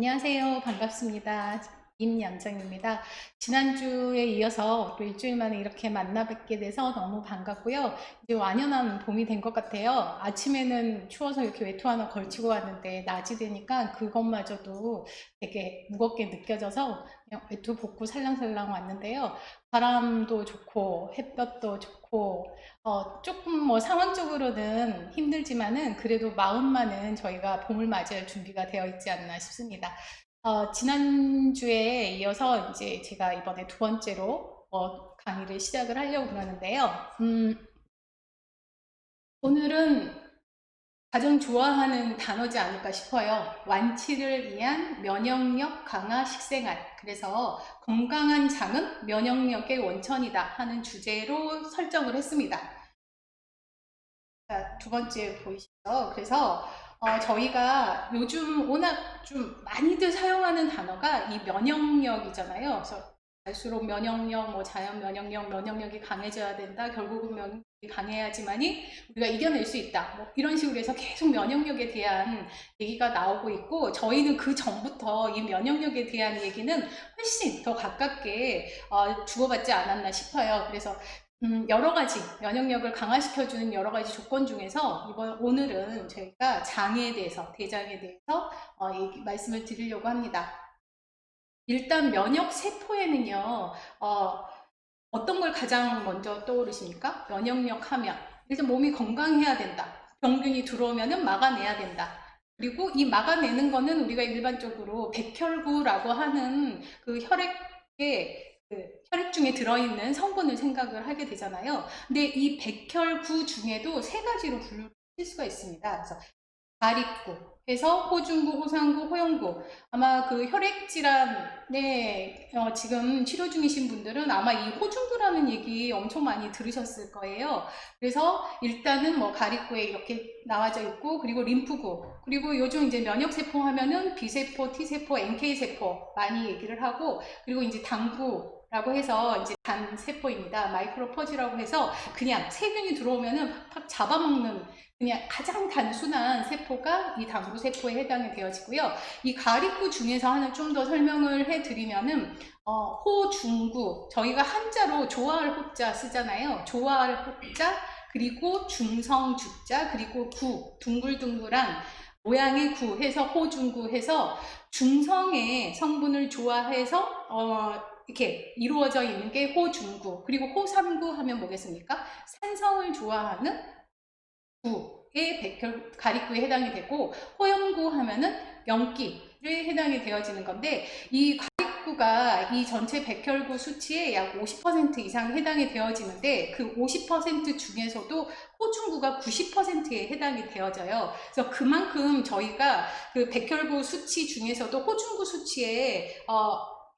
안녕하세요. 반갑습니다. 임양정입니다. 지난주에 이어서 또 일주일 만에 이렇게 만나 뵙게 돼서 너무 반갑고요. 이제 완연한 봄이 된 것 같아요. 아침에는 추워서 이렇게 외투 하나 걸치고 왔는데 낮이 되니까 그것마저도 되게 무겁게 느껴져서 그냥 외투 벗고 살랑살랑 왔는데요. 바람도 좋고 햇볕도 좋고 조금 뭐 상황적으로는 힘들지만은 그래도 마음만은 저희가 봄을 맞이할 준비가 되어 있지 않나 싶습니다. 지난주에 이어서 이제 제가 이번에 두 번째로 강의를 시작을 하려고 그러는데요. 오늘은 가장 좋아하는 단어지 않을까 싶어요. 완치를 위한 면역력 강화 식생활. 그래서 건강한 장은 면역력의 원천이다 하는 주제로 설정을 했습니다. 자, 두 번째 보이시죠? 그래서 저희가 요즘 워낙 좀 많이들 사용하는 단어가 이 면역력이잖아요. 그래서 갈수록 면역력, 뭐 자연 면역력, 면역력이 강해져야 된다. 결국은 면역력이 강해야지만이 우리가 이겨낼 수 있다. 뭐 이런 식으로 해서 계속 면역력에 대한 얘기가 나오고 있고, 저희는 그 전부터 이 면역력에 대한 얘기는 훨씬 더 가깝게 주고받지 않았나 싶어요. 그래서 여러 가지 면역력을 강화시켜주는 여러 가지 조건 중에서 오늘은 저희가 장에 대해서, 대장에 대해서 말씀을 드리려고 합니다. 일단 면역 세포에는요, 어떤 걸 가장 먼저 떠오르십니까? 면역력 하면 일단 몸이 건강해야 된다. 병균이 들어오면은 막아내야 된다. 그리고 이 막아내는 거는 우리가 일반적으로 백혈구라고 하는 그 혈액 중에 들어있는 성분을 생각을 하게 되잖아요. 근데 이 백혈구 중에도 세 가지로 분류를 할 수가 있습니다. 그래서 가립구 해서 호중구, 호상구, 호영구. 아마 그 혈액질환에 지금 치료 중이신 분들은 아마 이 호중구라는 얘기 엄청 많이 들으셨을 거예요. 그래서 일단은 뭐 가립구에 이렇게 나와져 있고, 그리고 림프구, 그리고 요즘 이제 면역세포 하면은 B세포, T세포, NK세포 많이 얘기를 하고, 그리고 이제 당구라고 해서 이제 단세포입니다. 마이크로퍼지라고 해서 그냥 세균이 들어오면은 팍팍 잡아먹는 그냥 가장 단순한 세포가 이 당구 세포에 해당이 되어지고요. 이 가립구 중에서 하나 좀 더 설명을 해드리면은 호중구, 저희가 한자로 좋아할 호자 쓰잖아요. 좋아할 호자, 그리고 중성주자, 그리고 구, 둥글둥글한 모양의 구 해서 호중구 해서 중성의 성분을 좋아해서 이렇게 이루어져 있는 게 호중구. 그리고 호삼구 하면 뭐겠습니까? 산성을 좋아하는 구의 가립구에 해당이 되고, 호염구 하면은 염기에 해당이 되어지는 건데, 이 가립구가 이 전체 백혈구 수치의 약 50% 이상 해당이 되어지는데, 그 50% 중에서도 호중구가 90%에 해당이 되어져요. 그래서 그만큼 저희가 그 백혈구 수치 중에서도 호중구 수치에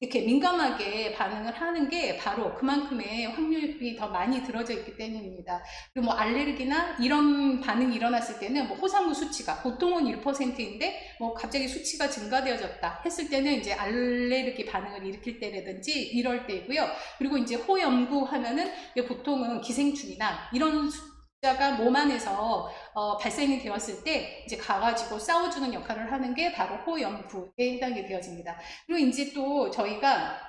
이렇게 민감하게 반응을 하는 게 바로 그만큼의 확률이 더 많이 들어져 있기 때문입니다. 그리고 뭐 알레르기나 이런 반응이 일어났을 때는 뭐 호상무 수치가 보통은 1%인데 뭐 갑자기 수치가 증가되어졌다 했을 때는 이제 알레르기 반응을 일으킬 때라든지 이럴 때이고요. 그리고 이제 호염구 하면은 보통은 기생충이나 이런 숫자가 몸 안에서 발생이 되었을 때 이제 가가지고 싸워주는 역할을 하는 게 바로 호염구에 해당이 되어집니다. 그리고 이제 또 저희가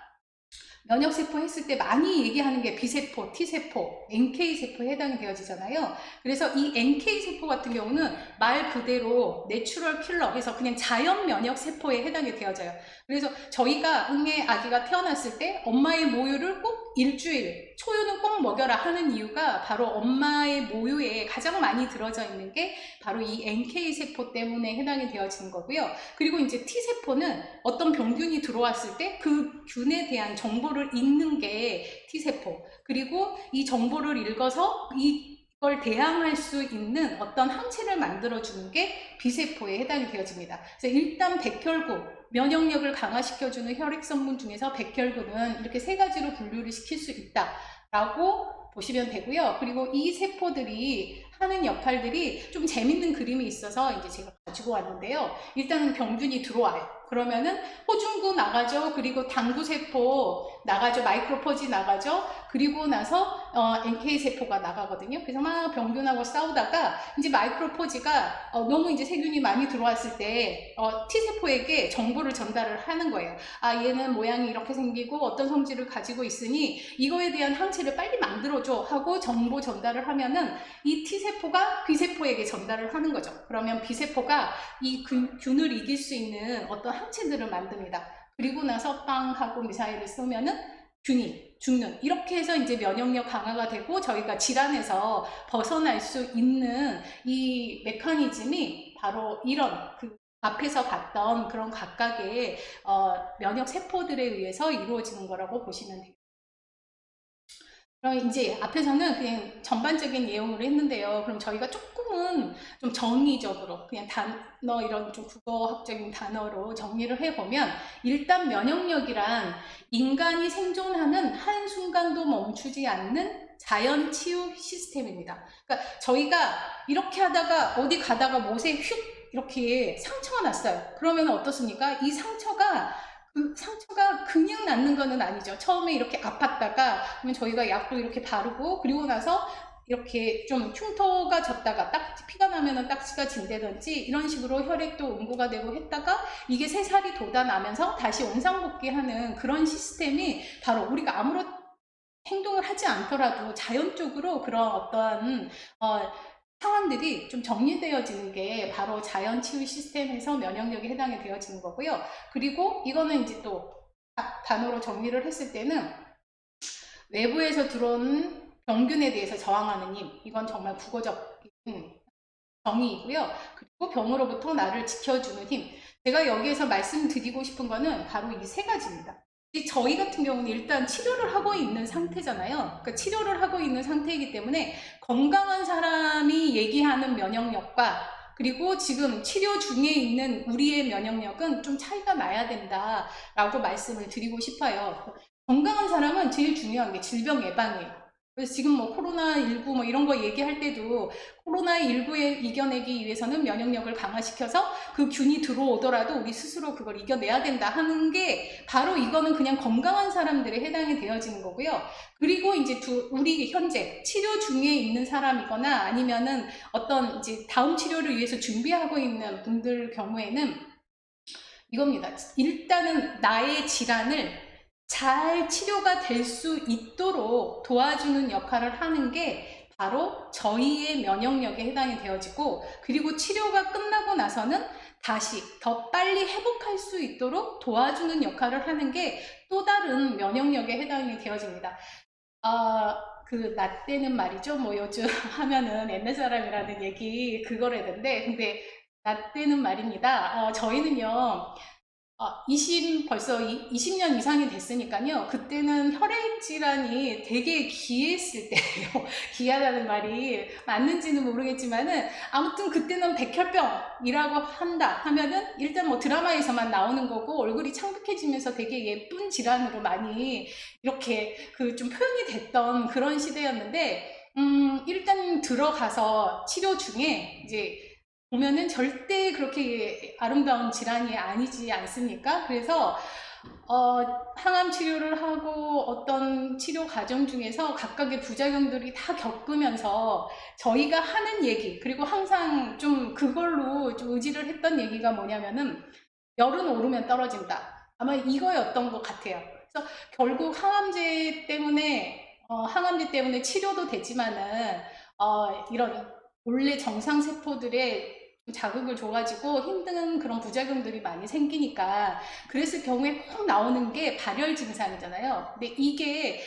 면역세포 했을 때 많이 얘기하는 게 B세포, T세포, NK세포에 해당이 되어지잖아요. 그래서 이 NK세포 같은 경우는 말 그대로 내추럴 킬러 해서 그냥 자연 면역세포에 해당이 되어져요. 그래서 저희가 응애 아기가 태어났을 때 엄마의 모유를 꼭 일주일, 초유는 꼭 먹여라 하는 이유가 바로 엄마의 모유에 가장 많이 들어져 있는 게 바로 이 NK세포 때문에 해당이 되어지는 거고요. 그리고 이제 T세포는 어떤 병균이 들어왔을 때 그 균에 대한 정보를 읽는 게 T세포, 그리고 이 정보를 읽어서 이걸 대항할 수 있는 어떤 항체를 만들어주는 게 B세포에 해당이 되어집니다. 그래서 일단 백혈구, 면역력을 강화시켜주는 혈액성분 중에서 백혈구는 이렇게 세 가지로 분류를 시킬 수 있다라고 보시면 되고요. 그리고 이 세포들이 하는 역할들이 좀 재밌는 그림이 있어서 이제 제가 가지고 왔는데요. 일단은 병균이 들어와요. 그러면은 호중구 나가죠. 그리고 당구세포 나가죠. 마이크로포지 나가죠. 그리고 나서 NK세포가 나가거든요. 그래서 막 병균하고 싸우다가 이제 마이크로포지가 너무 이제 세균이 많이 들어왔을 때 T세포에게 정보를 전달을 하는 거예요. 아, 얘는 모양이 이렇게 생기고 어떤 성질을 가지고 있으니 이거에 대한 항체를 빨리 만들어줘 하고 정보 전달을 하면은 이 T세포가 B세포에게 전달을 하는 거죠. 그러면 B세포가 이 균을 이길 수 있는 어떤 항체들을 만듭니다. 그리고 나서 빵 하고 미사일을 쏘면은 균이 죽는, 이렇게 해서 이제 면역력 강화가 되고 저희가 질환에서 벗어날 수 있는 이 메커니즘이 바로 이런 그 앞에서 봤던 그런 각각의 면역 세포들에 의해서 이루어지는 거라고 보시면 돼요. 그럼 이제 앞에서는 그냥 전반적인 내용으로 했는데요. 그럼 저희가 조금은 좀 정의적으로 그냥 단어, 이런 좀 국어학적인 단어로 정리를 해보면, 일단 면역력이란 인간이 생존하는 한순간도 멈추지 않는 자연 치유 시스템입니다. 그러니까 저희가 이렇게 하다가 어디 가다가 못에 휙 이렇게 상처가 났어요. 그러면 어떻습니까? 이 상처가 그냥 낫는 거는 아니죠. 처음에 이렇게 아팠다가 그러면 저희가 약도 이렇게 바르고, 그리고 나서 이렇게 좀 흉터가 졌다가 피가 나면은 딱지가 진다든지 이런 식으로 혈액도 응고가 되고 했다가 이게 새살이 돋아나면서 다시 원상복귀하는 그런 시스템이 바로 우리가 아무런 행동을 하지 않더라도 자연적으로 그런 어떠한 상황들이 좀 정리되어지는 게 바로 자연 치유 시스템에서 면역력에 해당이 되어지는 거고요. 그리고 이거는 이제 또 단어로 정리를 했을 때는 외부에서 들어오는 병균에 대해서 저항하는 힘, 이건 정말 국어적인 정의이고요. 그리고 병으로부터 나를 지켜주는 힘, 제가 여기에서 말씀드리고 싶은 거는 바로 이 세 가지입니다. 저희 같은 경우는 일단 치료를 하고 있는 상태잖아요. 그러니까 치료를 하고 있는 상태이기 때문에 건강한 사람이 얘기하는 면역력과 그리고 지금 치료 중에 있는 우리의 면역력은 좀 차이가 나야 된다라고 말씀을 드리고 싶어요. 건강한 사람은 제일 중요한 게 질병 예방이에요. 그래서 지금 뭐 코로나19 뭐 이런 거 얘기할 때도 코로나19에 이겨내기 위해서는 면역력을 강화시켜서 그 균이 들어오더라도 우리 스스로 그걸 이겨내야 된다 하는 게 바로 이거는 그냥 건강한 사람들에 해당이 되어지는 거고요. 그리고 이제 우리 현재 치료 중에 있는 사람이거나 아니면은 어떤 이제 다음 치료를 위해서 준비하고 있는 분들 경우에는 이겁니다. 일단은 나의 질환을 잘 치료가 될 수 있도록 도와주는 역할을 하는 게 바로 저희의 면역력에 해당이 되어지고, 그리고 치료가 끝나고 나서는 다시 더 빨리 회복할 수 있도록 도와주는 역할을 하는 게 또 다른 면역력에 해당이 되어집니다. 나 때는 말이죠. 뭐 요즘 하면은 옛날 사람이라는 얘기 그걸 했는데, 근데 나 때는 말입니다. 저희는요. 벌써 20년 이상이 됐으니까요. 그때는 혈액 질환이 되게 귀했을 때예요. 귀하다는 말이 맞는지는 모르겠지만은 아무튼 그때는 백혈병이라고 한다 하면은 일단 뭐 드라마에서만 나오는 거고 얼굴이 창백해지면서 되게 예쁜 질환으로 많이 이렇게 좀 표현이 됐던 그런 시대였는데, 일단 들어가서 치료 중에 이제 보면은 절대 그렇게 아름다운 질환이 아니지 않습니까? 그래서 항암 치료를 하고 어떤 치료 과정 중에서 각각의 부작용들이 다 겪으면서 저희가 하는 얘기, 그리고 항상 좀 그걸로 좀 의지를 했던 얘기가 뭐냐면은 열은 오르면 떨어진다. 아마 이거였던 것 같아요. 그래서 결국 항암제 때문에 치료도 되지만은 이런 원래 정상 세포들의 자극을 줘가지고 힘든 그런 부작용들이 많이 생기니까 그랬을 경우에 꼭 나오는 게 발열 증상이잖아요. 근데 이게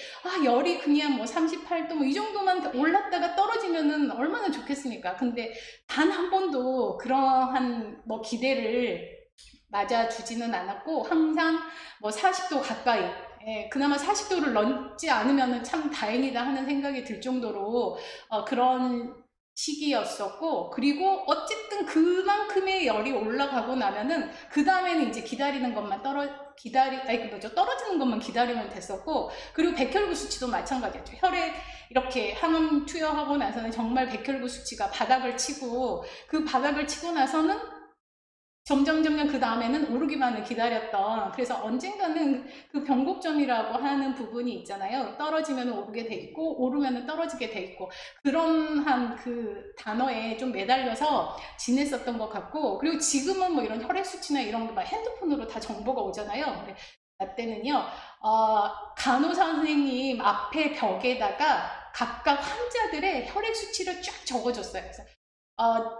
열이 그냥 뭐 38도 뭐 이 정도만 올랐다가 떨어지면은 얼마나 좋겠습니까? 근데 단 한 번도 그러한 뭐 기대를 맞아주지는 않았고 항상 뭐 40도 가까이, 그나마 40도를 넘지 않으면 참 다행이다 하는 생각이 들 정도로 그런 시기였었고, 그리고 어쨌든 그만큼의 열이 올라가고 나면은 그 다음에는 이제 기다리는 것만 떨어지는 것만 기다리면 됐었고, 그리고 백혈구 수치도 마찬가지였죠. 혈액 이렇게 항암 투여하고 나서는 정말 백혈구 수치가 바닥을 치고, 그 바닥을 치고 나서는 점점 그 다음에는 오르기만을 기다렸던, 그래서 언젠가는 그 변곡점이라고 하는 부분이 있잖아요. 떨어지면 오르게 돼 있고 오르면 떨어지게 돼 있고, 그런 한 그 단어에 좀 매달려서 지냈었던 것 같고, 그리고 지금은 뭐 이런 혈액 수치나 이런 게 막 핸드폰으로 다 정보가 오잖아요. 근데 나 때는요, 간호사 선생님 앞에 벽에다가 각각 환자들의 혈액 수치를 쫙 적어줬어요. 그래서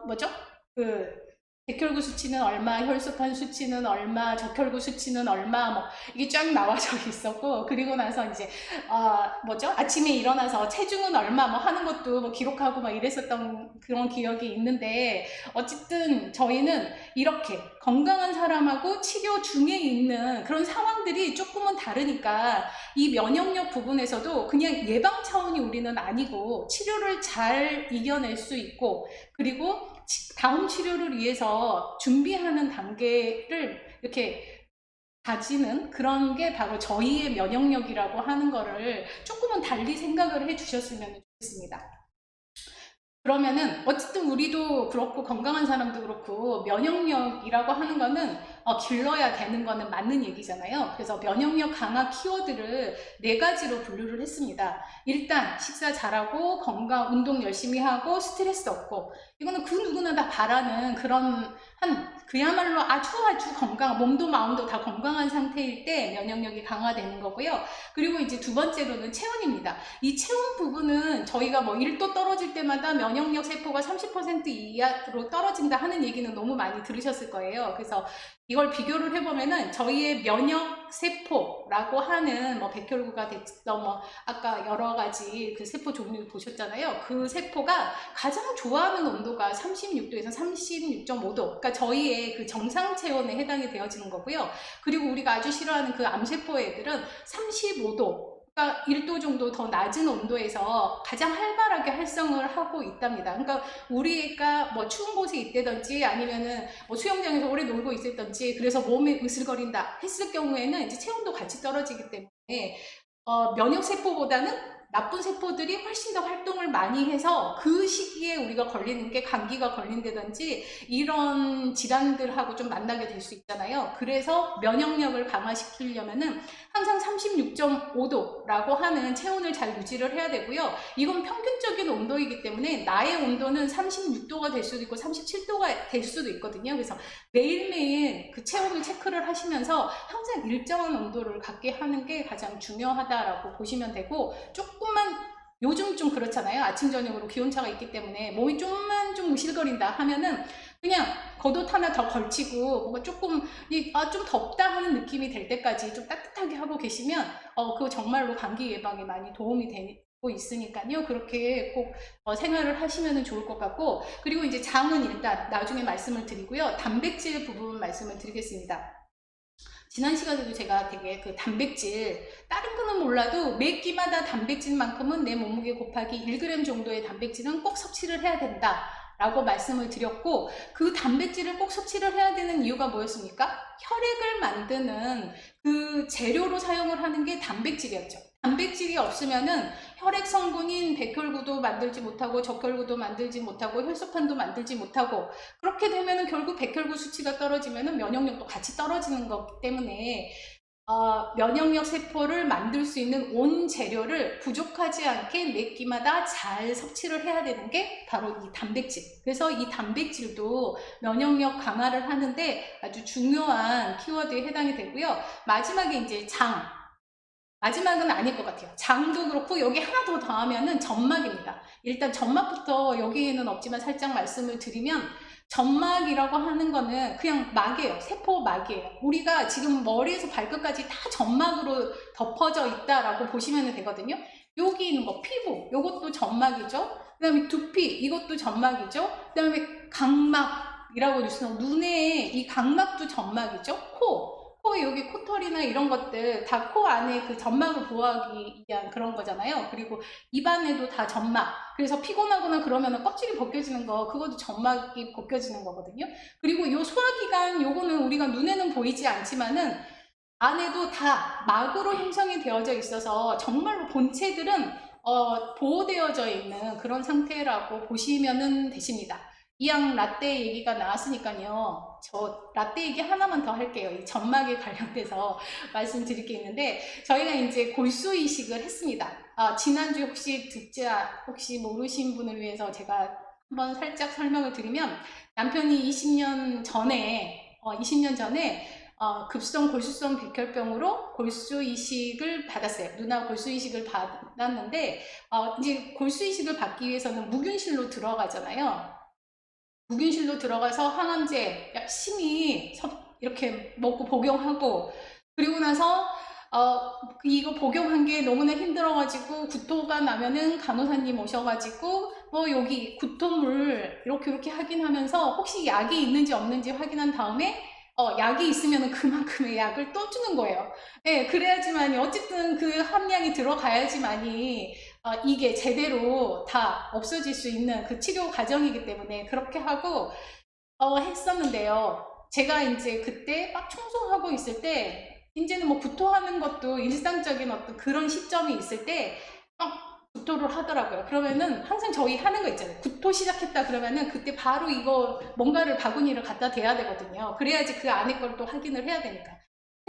뭐죠? 그 백혈구 수치는 얼마, 혈소판 수치는 얼마, 적혈구 수치는 얼마, 뭐 이게 쫙 나와져 있었고, 그리고 나서 이제 뭐죠? 아침에 일어나서 체중은 얼마 뭐 하는 것도 뭐 기록하고 막 이랬었던 그런 기억이 있는데, 어쨌든 저희는 이렇게 건강한 사람하고 치료 중에 있는 그런 상황들이 조금은 다르니까 이 면역력 부분에서도 그냥 예방 차원이 우리는 아니고 치료를 잘 이겨낼 수 있고, 그리고 다음 치료를 위해서 준비하는 단계를 이렇게 가지는 그런 게 바로 저희의 면역력이라고 하는 거를 조금은 달리 생각을 해 주셨으면 좋겠습니다. 그러면은 어쨌든 우리도 그렇고 건강한 사람도 그렇고 면역력이라고 하는 거는 길러야 되는 거는 맞는 얘기잖아요. 그래서 면역력 강화 키워드를 4가지로 분류를 했습니다. 일단 식사 잘하고 건강 운동 열심히 하고 스트레스 없고, 이거는 그 누구나 다 바라는 그런 그야말로 아주 건강, 몸도 마음도 다 건강한 상태일 때 면역력이 강화되는 거고요. 그리고 이제 2번째로는 체온입니다. 이 체온 부분은 저희가 뭐 1도 떨어질 때마다 면역력 세포가 30% 이하로 떨어진다 하는 얘기는 너무 많이 들으셨을 거예요. 그래서 이걸 비교를 해보면은 저희의 면역 세포라고 하는 뭐 백혈구가 됐던 뭐 아까 여러 가지 그 세포 종류 보셨잖아요. 그 세포가 가장 좋아하는 온도가 36도에서 36.5도, 그러니까 저희의 그 정상 체온에 해당이 되어지는 거고요. 그리고 우리가 아주 싫어하는 그 암세포 애들은 35도, 그러니까 1도 정도 더 낮은 온도에서 가장 활발하게 활성을 하고 있답니다. 그러니까 우리가 뭐 추운 곳에 있다든지 아니면은 뭐 수영장에서 오래 놀고 있었든지 그래서 몸이 으슬거린다 했을 경우에는 이제 체온도 같이 떨어지기 때문에 면역 세포보다는 나쁜 세포들이 훨씬 더 활동을 많이 해서 그 시기에 우리가 걸리는 게 감기가 걸린다든지 이런 질환들하고 좀 만나게 될 수 있잖아요. 그래서 면역력을 강화시키려면은 항상 36.5도라고 하는 체온을 잘 유지를 해야 되고요. 이건 평균적인 온도이기 때문에 나의 온도는 36도가 될 수도 있고 37도가 될 수도 있거든요. 그래서 매일매일 그 체온을 체크를 하시면서 항상 일정한 온도를 갖게 하는 게 가장 중요하다라고 보시면 되고, 조금만 요즘 좀 그렇잖아요. 아침 저녁으로 기온차가 있기 때문에 몸이 좀만 좀 으실거린다 하면은 그냥 겉옷 하나 더 걸치고 뭔가 조금 좀 덥다 하는 느낌이 될 때까지 좀 따뜻하게 하고 계시면 그거 정말로 감기 예방에 많이 도움이 되고 있으니까요. 그렇게 꼭 생활을 하시면 좋을 것 같고, 그리고 이제 장은 일단 나중에 말씀을 드리고요. 단백질 부분 말씀을 드리겠습니다. 지난 시간에도 제가 되게 그 단백질, 다른 거는 몰라도 매 끼마다 단백질만큼은 내 몸무게 곱하기 1g 정도의 단백질은 꼭 섭취를 해야 된다 라고 말씀을 드렸고, 그 단백질을 꼭 섭취를 해야 되는 이유가 뭐였습니까? 혈액을 만드는 그 재료로 사용을 하는 게 단백질이었죠. 단백질이 없으면은 혈액 성분인 백혈구도 만들지 못하고 적혈구도 만들지 못하고 혈소판도 만들지 못하고, 그렇게 되면은 결국 백혈구 수치가 떨어지면은 면역력도 같이 떨어지는 거기 때문에 면역력 세포를 만들 수 있는 온 재료를 부족하지 않게 매 끼마다 잘 섭취를 해야 되는 게 바로 이 단백질. 그래서 이 단백질도 면역력 강화를 하는데 아주 중요한 키워드에 해당이 되고요. 마지막에 이제 마지막은 아닐 것 같아요. 장도 그렇고 여기 하나 더 더하면은 점막입니다. 일단 점막부터 여기에는 없지만 살짝 말씀을 드리면, 점막이라고 하는 거는 그냥 막이에요. 세포막이에요. 우리가 지금 머리에서 발끝까지 다 점막으로 덮어져 있다라고 보시면 되거든요. 여기 있는 거 피부, 이것도 점막이죠. 그 다음에 두피, 이것도 점막이죠. 그 다음에 각막이라고 해주세요. 눈에 이 각막도 점막이죠. 코 여기 코털이나 이런 것들 다 코 안에 그 점막을 보호하기 위한 그런 거잖아요. 그리고 입안에도 다 점막. 그래서 피곤하거나 그러면 껍질이 벗겨지는 거, 그것도 점막이 벗겨지는 거거든요. 그리고 요 소화기관, 요거는 우리가 눈에는 보이지 않지만은 안에도 다 막으로 형성이 되어져 있어서 정말로 본체들은 보호되어져 있는 그런 상태라고 보시면 되십니다. 이양 라떼 얘기가 나왔으니까요. 저 라떼 얘기 하나만 더 할게요. 이 점막에 관련돼서 말씀드릴 게 있는데, 저희가 이제 골수 이식을 했습니다. 지난주에 혹시 모르신 분을 위해서 제가 한번 살짝 설명을 드리면, 남편이 20년 전에 급성 골수성 백혈병으로 골수 이식을 받았어요. 누나 골수 이식을 받았는데, 이제 골수 이식을 받기 위해서는 무균실로 들어가잖아요. 무균실로 들어가서 항암제 열심히 이렇게 먹고 복용하고, 그리고 나서 이거 복용한 게 너무나 힘들어가지고 구토가 나면은 간호사님 오셔가지고 여기 구토물 이렇게 확인하면서 혹시 약이 있는지 없는지 확인한 다음에 약이 있으면 그만큼의 약을 또 주는 거예요. 네, 그래야지만이 어쨌든 그 함량이 들어가야지만이 이게 제대로 다 없어질 수 있는 그 치료 과정이기 때문에 그렇게 하고 했었는데요. 제가 이제 그때 막 청소하고 있을 때, 이제는 뭐 구토하는 것도 일상적인 어떤 그런 시점이 있을 때 구토를 하더라고요. 그러면은 항상 저희 하는 거 있잖아요. 구토 시작했다 그러면은 그때 바로 이거 뭔가를 바구니를 갖다 대야 되거든요. 그래야지 그 안에 걸 또 확인을 해야 되니까.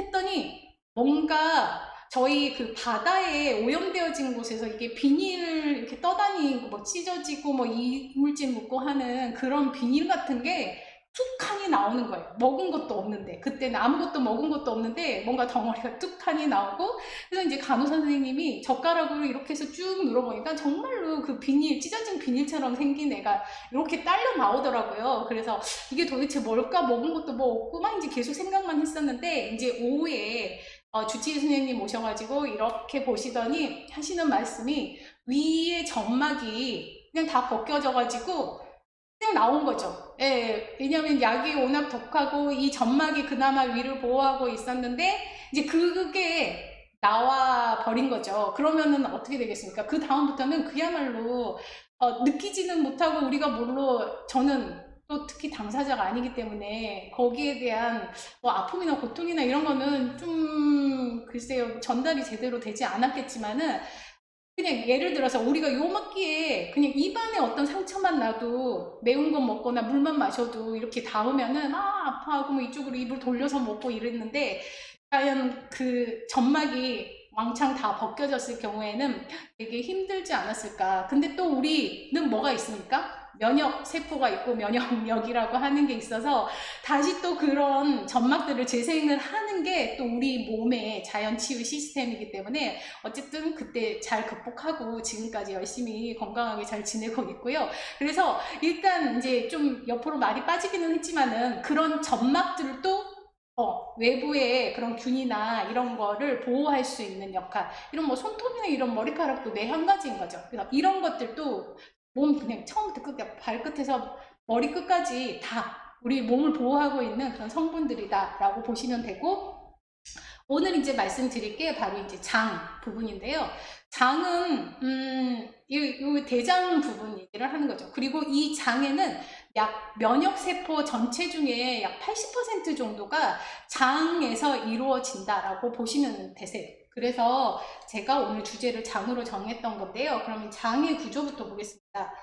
했더니 뭔가 저희 그 바다에 오염되어진 곳에서 이게 비닐 이렇게 떠다니고 뭐 찢어지고 뭐 이물질 묻고 하는 그런 비닐 같은 게 툭하니 나오는 거예요. 먹은 것도 없는데, 그때는 아무것도 먹은 것도 없는데 뭔가 덩어리가 툭하니 나오고, 그래서 이제 간호사 선생님이 젓가락으로 이렇게 해서 쭉 눌러보니까 정말로 그 비닐, 찢어진 비닐처럼 생긴 애가 이렇게 딸려 나오더라고요. 그래서 이게 도대체 뭘까? 먹은 것도 뭐 없고 막 이제 계속 생각만 했었는데, 이제 오후에 주치의 선생님 오셔가지고 이렇게 보시더니 하시는 말씀이, 위에 점막이 그냥 다 벗겨져가지고 그냥 나온 거죠. 예, 왜냐하면 약이 워낙 독하고 이 점막이 그나마 위를 보호하고 있었는데 이제 그게 나와 버린 거죠. 그러면은 어떻게 되겠습니까? 그 다음부터는 그야말로 느끼지는 못하고, 우리가 뭘로, 저는 또 특히 당사자가 아니기 때문에 거기에 대한 뭐 아픔이나 고통이나 이런 거는 좀 글쎄요, 전달이 제대로 되지 않았겠지만은, 그냥 예를 들어서 우리가 요먹기에 그냥 입안에 어떤 상처만 나도 매운 거 먹거나 물만 마셔도 이렇게 닿으면은 아파하고 뭐 이쪽으로 입을 돌려서 먹고 이랬는데, 과연 그 점막이 왕창 다 벗겨졌을 경우에는 되게 힘들지 않았을까. 근데 또 우리는 뭐가 있습니까? 면역 세포가 있고 면역력이라고 하는 게 있어서 다시 또 그런 점막들을 재생을 하는 게 또 우리 몸의 자연 치유 시스템이기 때문에 어쨌든 그때 잘 극복하고 지금까지 열심히 건강하게 잘 지내고 있고요. 그래서 일단 이제 좀 옆으로 말이 빠지기는 했지만은, 그런 점막들도 외부의 그런 균이나 이런 거를 보호할 수 있는 역할, 이런 뭐 손톱이나 이런 머리카락도 내 한 가지인 거죠. 그래서 이런 것들도 몸 그냥 처음부터 끝까지, 발끝에서 머리끝까지 다 우리 몸을 보호하고 있는 그런 성분들이다라고 보시면 되고, 오늘 이제 말씀드릴 게 바로 이제 장 부분인데요. 장은 이 대장 부분 얘기를 하는 거죠. 그리고 이 장에는 약 면역세포 전체 중에 약 80% 정도가 장에서 이루어진다라고 보시면 되세요. 그래서 제가 오늘 주제를 장으로 정했던 건데요. 그러면 장의 구조부터 보겠습니다.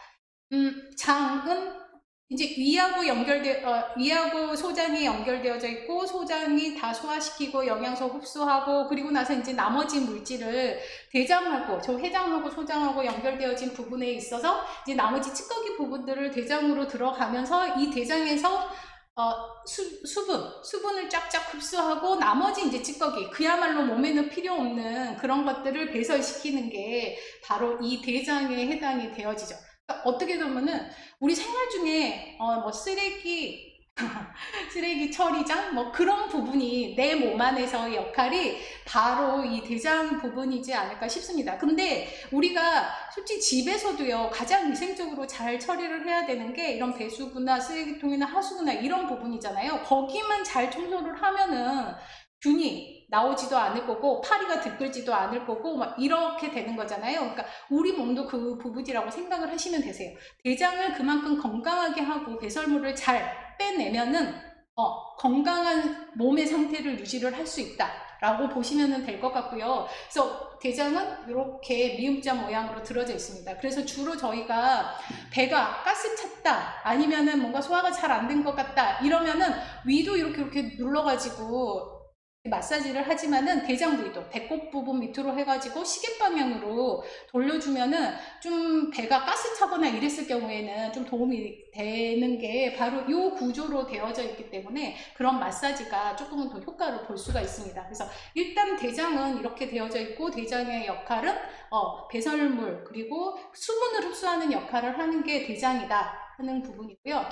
장은 이제 위하고 소장이 연결되어져 있고, 소장이 다 소화시키고 영양소 흡수하고, 그리고 나서 이제 나머지 물질을 대장하고, 저 회장하고 소장하고 연결되어진 부분에 있어서 이제 나머지 찌꺼기 부분들을 대장으로 들어가면서 이 대장에서 수분을 쫙쫙 흡수하고, 나머지 이제 찌꺼기, 그야말로 몸에는 필요 없는 그런 것들을 배설시키는 게 바로 이 대장에 해당이 되어지죠. 그러니까 어떻게 보면은 우리 생활 중에 뭐 쓰레기 처리장 뭐 그런 부분이 내 몸 안에서의 역할이 바로 이 대장 부분이지 않을까 싶습니다. 근데 우리가 솔직히 집에서도요, 가장 위생적으로 잘 처리를 해야 되는 게 이런 배수구나 쓰레기통이나 하수구나 이런 부분이잖아요. 거기만 잘 청소를 하면은 균이 나오지도 않을 거고 파리가 들끓지도 않을 거고 막 이렇게 되는 거잖아요. 그러니까 우리 몸도 그 부분이라고 생각을 하시면 되세요. 대장을 그만큼 건강하게 하고 배설물을 잘 빼내면은 건강한 몸의 상태를 유지를 할 수 있다라고 보시면 될 것 같고요. 그래서 대장은 이렇게 미음자 모양으로 들어져 있습니다. 그래서 주로 저희가 배가 가스 찼다, 아니면은 뭔가 소화가 잘 안 된 것 같다 이러면은 위도 이렇게 눌러가지고 마사지를 하지만은 대장 부위도 배꼽 부분 밑으로 해가지고 시계 방향으로 돌려주면은 좀 배가 가스 차거나 이랬을 경우에는 좀 도움이 되는 게 바로 이 구조로 되어져 있기 때문에 그런 마사지가 조금은 더 효과를 볼 수가 있습니다. 그래서 일단 대장은 이렇게 되어져 있고, 대장의 역할은 배설물 그리고 수분을 흡수하는 역할을 하는 게 대장이다 하는 부분이고요.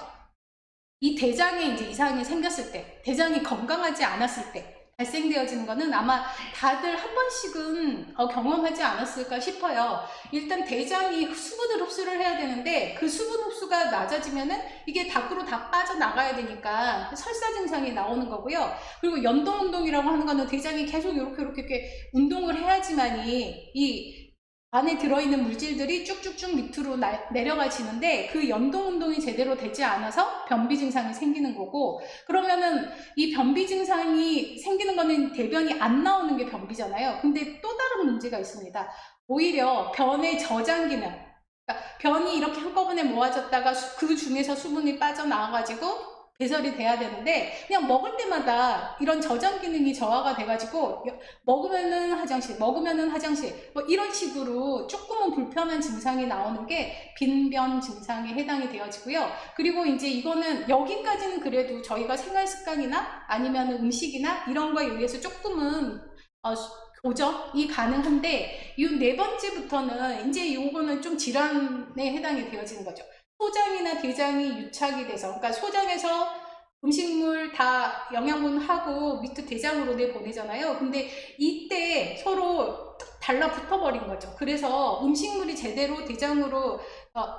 이 대장에 이제 이상이 생겼을 때, 대장이 건강하지 않았을 때 발생되어지는 거는 아마 다들 한 번씩은 경험하지 않았을까 싶어요. 일단 대장이 수분을 흡수를 해야 되는데 그 수분 흡수가 낮아지면은 이게 밖으로 다 빠져나가야 되니까 설사 증상이 나오는 거고요. 그리고 연동 운동이라고 하는 거는 대장이 계속 이렇게 운동을 해야지만이 이 안에 들어있는 물질들이 쭉쭉쭉 밑으로 내려가지는데, 그 연동 운동이 제대로 되지 않아서 변비 증상이 생기는 거고, 그러면은 이 변비 증상이 생기는 거는 대변이 안 나오는 게 변비잖아요. 근데 또 다른 문제가 있습니다. 오히려 변의 저장 기능, 그러니까 변이 이렇게 한꺼번에 모아졌다가 그 중에서 수분이 빠져나와가지고 배설이 돼야 되는데 그냥 먹을 때마다 이런 저장 기능이 저하가 돼가지고 먹으면은 화장실, 먹으면은 화장실, 뭐 이런 식으로 조금은 불편한 증상이 나오는 게 빈변 증상에 해당이 되어지고요. 그리고 이제 이거는 여기까지는 그래도 저희가 생활 습관이나 아니면 음식이나 이런 거에 의해서 조금은 조정이 가능한데, 이 네 번째부터는 이제 요거는 좀 질환에 해당이 되어지는 거죠. 소장이나 대장이 유착이 돼서, 그러니까 소장에서 음식물 다 영양분하고 밑에 대장으로 내보내잖아요. 근데 이때 서로 달라붙어 버린 거죠. 그래서 음식물이 제대로 대장으로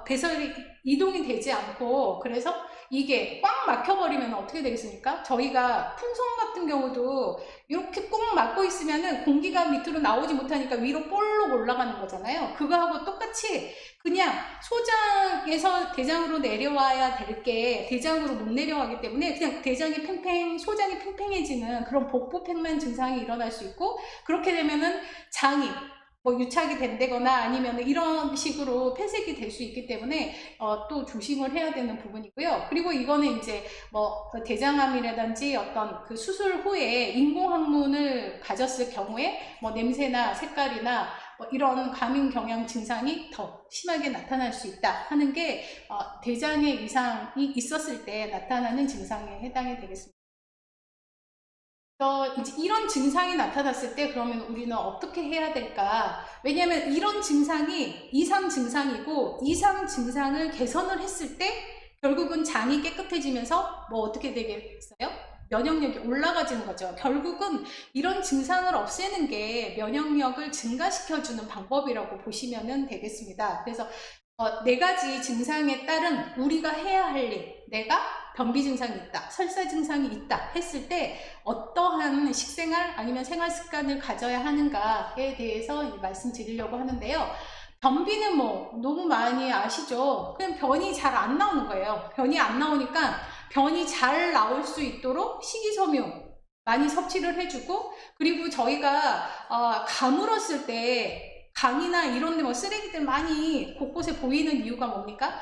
배설이 이동이 되지 않고, 그래서 이게 꽉 막혀버리면 어떻게 되겠습니까? 저희가 풍선 같은 경우도 이렇게 꾹 막고 있으면은 공기가 밑으로 나오지 못하니까 위로 볼록 올라가는 거잖아요. 그거하고 똑같이 그냥 소장에서 대장으로 내려와야 될 게 대장으로 못 내려가기 때문에 그냥 대장이 소장이 팽팽해지는 그런 복부팽만 증상이 일어날 수 있고, 그렇게 되면은 장이 뭐 유착이 된다거나 아니면 이런 식으로 폐색이 될 수 있기 때문에 또 조심을 해야 되는 부분이고요. 그리고 이거는 이제 뭐 대장암이라든지 어떤 그 수술 후에 인공항문을 가졌을 경우에 뭐 냄새나 색깔이나 뭐 이런 과민 경향 증상이 더 심하게 나타날 수 있다 하는 게 대장의 이상이 있었을 때 나타나는 증상에 해당이 되겠습니다. 이제 이런 증상이 나타났을 때 그러면 우리는 어떻게 해야 될까? 왜냐하면 이런 증상이 이상 증상이고, 이상 증상을 개선을 했을 때 결국은 장이 깨끗해지면서 뭐 어떻게 되겠어요? 면역력이 올라가지는 거죠. 결국은 이런 증상을 없애는 게 면역력을 증가시켜주는 방법이라고 보시면 되겠습니다. 그래서 네 가지 증상에 따른 우리가 해야 할 일, 내가 변비 증상이 있다, 설사 증상이 있다 했을 때 어떠한 식생활 아니면 생활 습관을 가져야 하는가에 대해서 말씀드리려고 하는데요. 변비는 뭐 너무 많이 아시죠? 그냥 변이 잘 안 나오는 거예요. 변이 안 나오니까 변이 잘 나올 수 있도록 식이섬유 많이 섭취를 해주고, 그리고 저희가 가물었을 때 강이나 이런 데 뭐 쓰레기들 많이 곳곳에 보이는 이유가 뭡니까?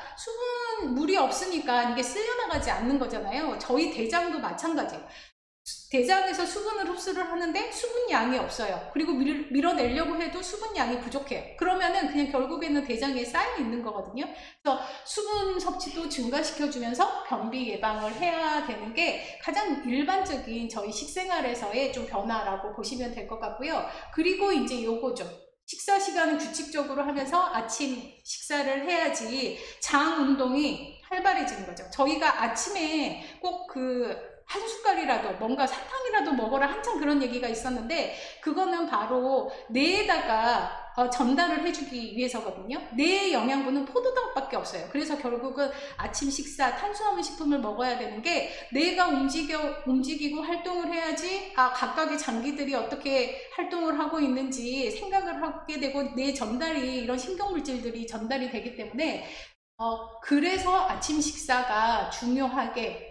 물이 없으니까 이게 쓸려나가지 않는 거잖아요. 저희 대장도 마찬가지예요. 대장에서 수분을 흡수를 하는데 수분량이 없어요. 그리고 밀어내려고 해도 수분량이 부족해요. 그러면은 그냥 결국에는 대장에 쌓여 있는 거거든요. 그래서 수분 섭취도 증가시켜주면서 변비 예방을 해야 되는 게 가장 일반적인 저희 식생활에서의 좀 변화라고 보시면 될 것 같고요. 그리고 이제 요거죠. 식사 시간을 규칙적으로 하면서 아침 식사를 해야지 장 운동이 활발해지는 거죠. 저희가 아침에 꼭 한 숟갈이라도 뭔가 사탕이라도 먹어라 한참 그런 얘기가 있었는데, 그거는 바로 뇌에다가 전달을 해주기 위해서거든요. 뇌의 영양분은 포도당밖에 없어요. 그래서 결국은 아침 식사 탄수화물 식품을 먹어야 되는 게, 뇌가 움직이고 활동을 해야지 각각의 장기들이 어떻게 활동을 하고 있는지 생각을 하게 되고 뇌 전달이 이런 신경물질들이 전달이 되기 때문에 그래서 아침 식사가 중요하게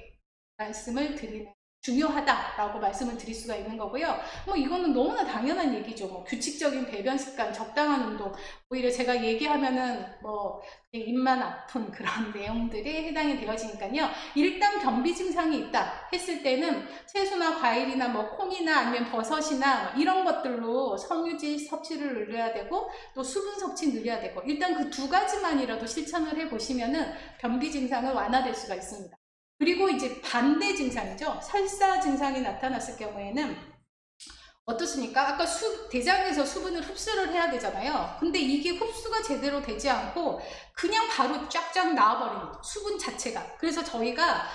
말씀을 드리는 중요하다라고 말씀을 드릴 수가 있는 거고요. 뭐 이거는 너무나 당연한 얘기죠. 뭐 규칙적인 배변 습관, 적당한 운동, 오히려 제가 얘기하면은 뭐 입만 아픈 그런 내용들이 해당이 되어지니까요. 일단 변비 증상이 있다 했을 때는 채소나 과일이나 뭐 콩이나 아니면 버섯이나 뭐 이런 것들로 섬유질 섭취를 늘려야 되고 또 수분 섭취 늘려야 되고, 일단 그 두 가지만이라도 실천을 해 보시면은 변비 증상은 완화될 수가 있습니다. 그리고 이제 반대 증상이죠. 설사 증상이 나타났을 경우에는 어떻습니까? 아까 대장에서 수분을 흡수를 해야 되잖아요. 근데 이게 흡수가 제대로 되지 않고 그냥 바로 쫙쫙 나와버리는 수분 자체가. 그래서 저희가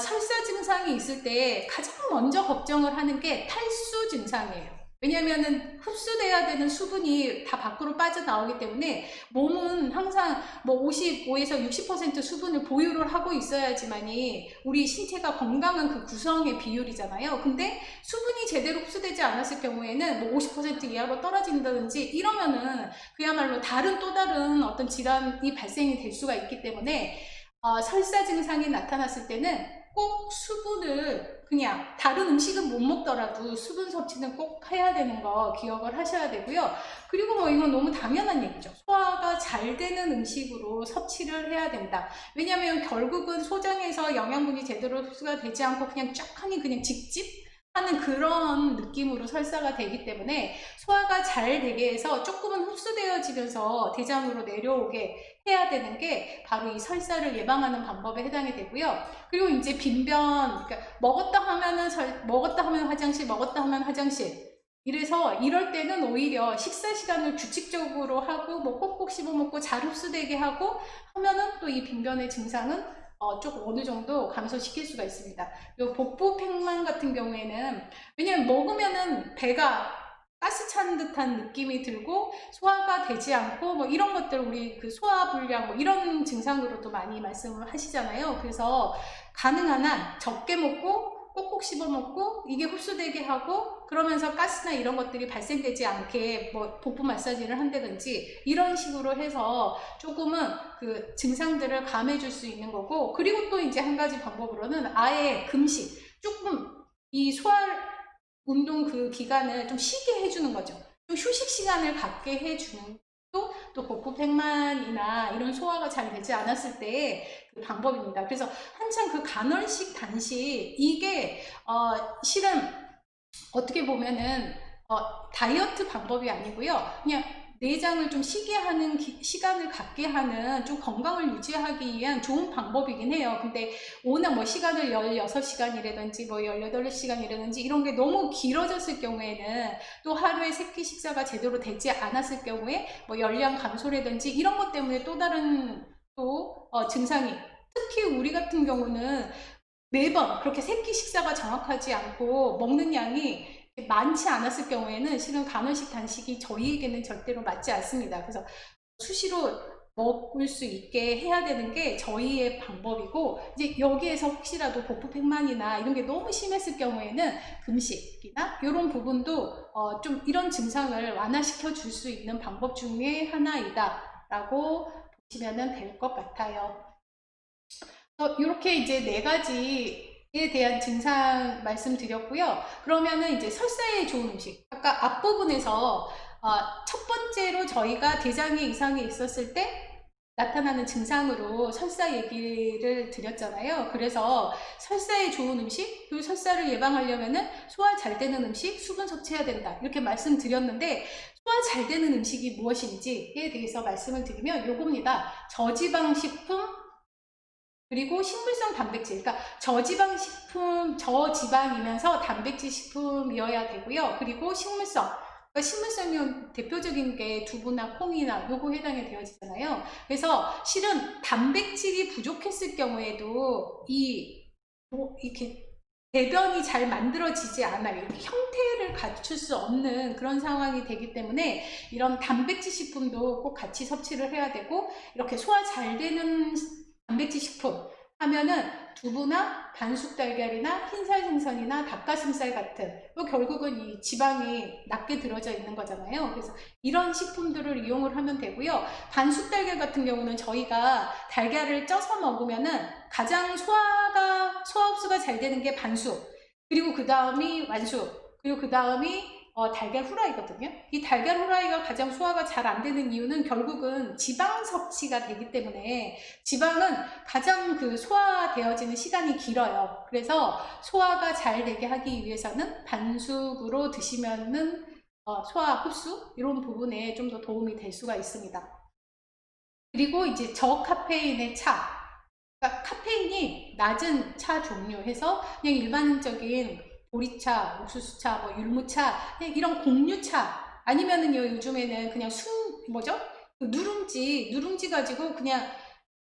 설사 증상이 있을 때 가장 먼저 걱정을 하는 게 탈수 증상이에요. 왜냐면은 흡수돼야 되는 수분이 다 밖으로 빠져나오기 때문에 몸은 항상 뭐 55에서 60% 수분을 보유를 하고 있어야지만이 우리 신체가 건강한 그 구성의 비율이잖아요. 근데 수분이 제대로 흡수되지 않았을 경우에는 뭐 50% 이하로 떨어진다든지 이러면은 그야말로 또 다른 어떤 질환이 발생이 될 수가 있기 때문에 설사 증상이 나타났을 때는 꼭 수분을, 그냥 다른 음식은 못 먹더라도 수분 섭취는 꼭 해야 되는 거 기억을 하셔야 되고요. 그리고 뭐 이건 너무 당연한 얘기죠. 소화가 잘 되는 음식으로 섭취를 해야 된다. 왜냐하면 결국은 소장에서 영양분이 제대로 흡수가 되지 않고 그냥 쫙 하니 그냥 직집 하는 그런 느낌으로 설사가 되기 때문에 소화가 잘 되게 해서 조금은 흡수되어지면서 대장으로 내려오게 해야 되는 게 바로 이 설사를 예방하는 방법에 해당이 되고요. 그리고 이제 빈변, 그러니까 먹었다 하면 화장실, 먹었다 하면 화장실. 이래서 이럴 때는 오히려 식사 시간을 규칙적으로 하고 뭐 꼭꼭 씹어 먹고 잘 흡수되게 하고 하면은 또 이 빈변의 증상은 조금 어느 정도 감소시킬 수가 있습니다. 그리고 복부 팽만 같은 경우에는 왜냐면 먹으면은 배가 가스 찬 듯한 느낌이 들고 소화가 되지 않고 뭐 이런 것들, 우리 그 소화불량 뭐 이런 증상으로도 많이 말씀을 하시잖아요. 그래서 가능한 한 적게 먹고 꼭꼭 씹어 먹고 이게 흡수되게 하고, 그러면서 가스나 이런 것들이 발생되지 않게 뭐 복부 마사지를 한다든지 이런 식으로 해서 조금은 그 증상들을 감해줄 수 있는 거고, 그리고 또 이제 한 가지 방법으로는 아예 금식, 조금 이 소화 운동 그 기간을 좀 쉬게 해주는 거죠. 좀 휴식 시간을 갖게 해주는 또 복부 팽만이나 이런 소화가 잘 되지 않았을 때의 그 방법입니다. 그래서 한창 그 간헐식 단식, 이게 실은 어떻게 보면은 다이어트 방법이 아니고요. 그냥 내장을 좀 쉬게 하는 시간을 갖게 하는, 좀 건강을 유지하기 위한 좋은 방법이긴 해요. 근데 워낙 뭐 시간을 16시간이라든지 뭐 18시간이라든지 이런 게 너무 길어졌을 경우에는, 또 하루에 세끼 식사가 제대로 되지 않았을 경우에 뭐 열량 감소라든지 이런 것 때문에 또 다른 증상이, 특히 우리 같은 경우는 매번 그렇게 세끼 식사가 정확하지 않고 먹는 양이 많지 않았을 경우에는 실은 간헐식 단식이 저희에게는 절대로 맞지 않습니다. 그래서 수시로 먹을 수 있게 해야 되는 게 저희의 방법이고, 이제 여기에서 혹시라도 복부 팽만이나 이런 게 너무 심했을 경우에는 금식이나 이런 부분도 좀 이런 증상을 완화시켜 줄 수 있는 방법 중에 하나이다 라고 보시면 될 것 같아요. 이렇게 이제 4가지에 대한 증상 말씀드렸고요. 그러면은 이제 설사에 좋은 음식. 아까 앞부분에서 첫 번째로 저희가 대장에 이상이 있었을 때 나타나는 증상으로 설사 얘기를 드렸잖아요. 그래서 설사에 좋은 음식, 그리고 설사를 예방하려면은 소화 잘 되는 음식, 수분 섭취해야 된다. 이렇게 말씀드렸는데, 소화 잘 되는 음식이 무엇인지에 대해서 말씀을 드리면 요겁니다. 저지방 식품, 그리고 식물성 단백질, 그러니까 저지방 식품, 저지방이면서 단백질 식품이어야 되고요. 그리고 식물성, 그러니까 식물성이 대표적인 게 두부나 콩이나 요거 해당이 되어지잖아요. 그래서 실은 단백질이 부족했을 경우에도 이렇게 배변이 잘 만들어지지 않아요. 이렇게 형태를 갖출 수 없는 그런 상황이 되기 때문에 이런 단백질 식품도 꼭 같이 섭취를 해야 되고, 이렇게 소화 잘 되는 단백질 식품 하면은 두부나 반숙 달걀이나 흰살 생선이나 닭가슴살 같은 결국은 이 지방이 낮게 들어져 있는 거잖아요. 그래서 이런 식품들을 이용을 하면 되고요. 반숙 달걀 같은 경우는 저희가 달걀을 쪄서 먹으면은 가장 소화 흡수가 잘 되는 게 반숙, 그리고 그 다음이 완숙, 그리고 그 다음이 달걀 후라이거든요. 이 달걀 후라이가 가장 소화가 잘 안 되는 이유는 결국은 지방 섭취가 되기 때문에, 지방은 가장 그 소화되어지는 시간이 길어요. 그래서 소화가 잘 되게 하기 위해서는 반숙으로 드시면은 소화 흡수 이런 부분에 좀 더 도움이 될 수가 있습니다. 그리고 이제 저카페인의 차, 그러니까 카페인이 낮은 차 종류 해서 그냥 일반적인 보리차, 옥수수차, 뭐 율무차, 그냥 이런 공유차, 아니면은요 요즘에는 그냥 그 누룽지 가지고 그냥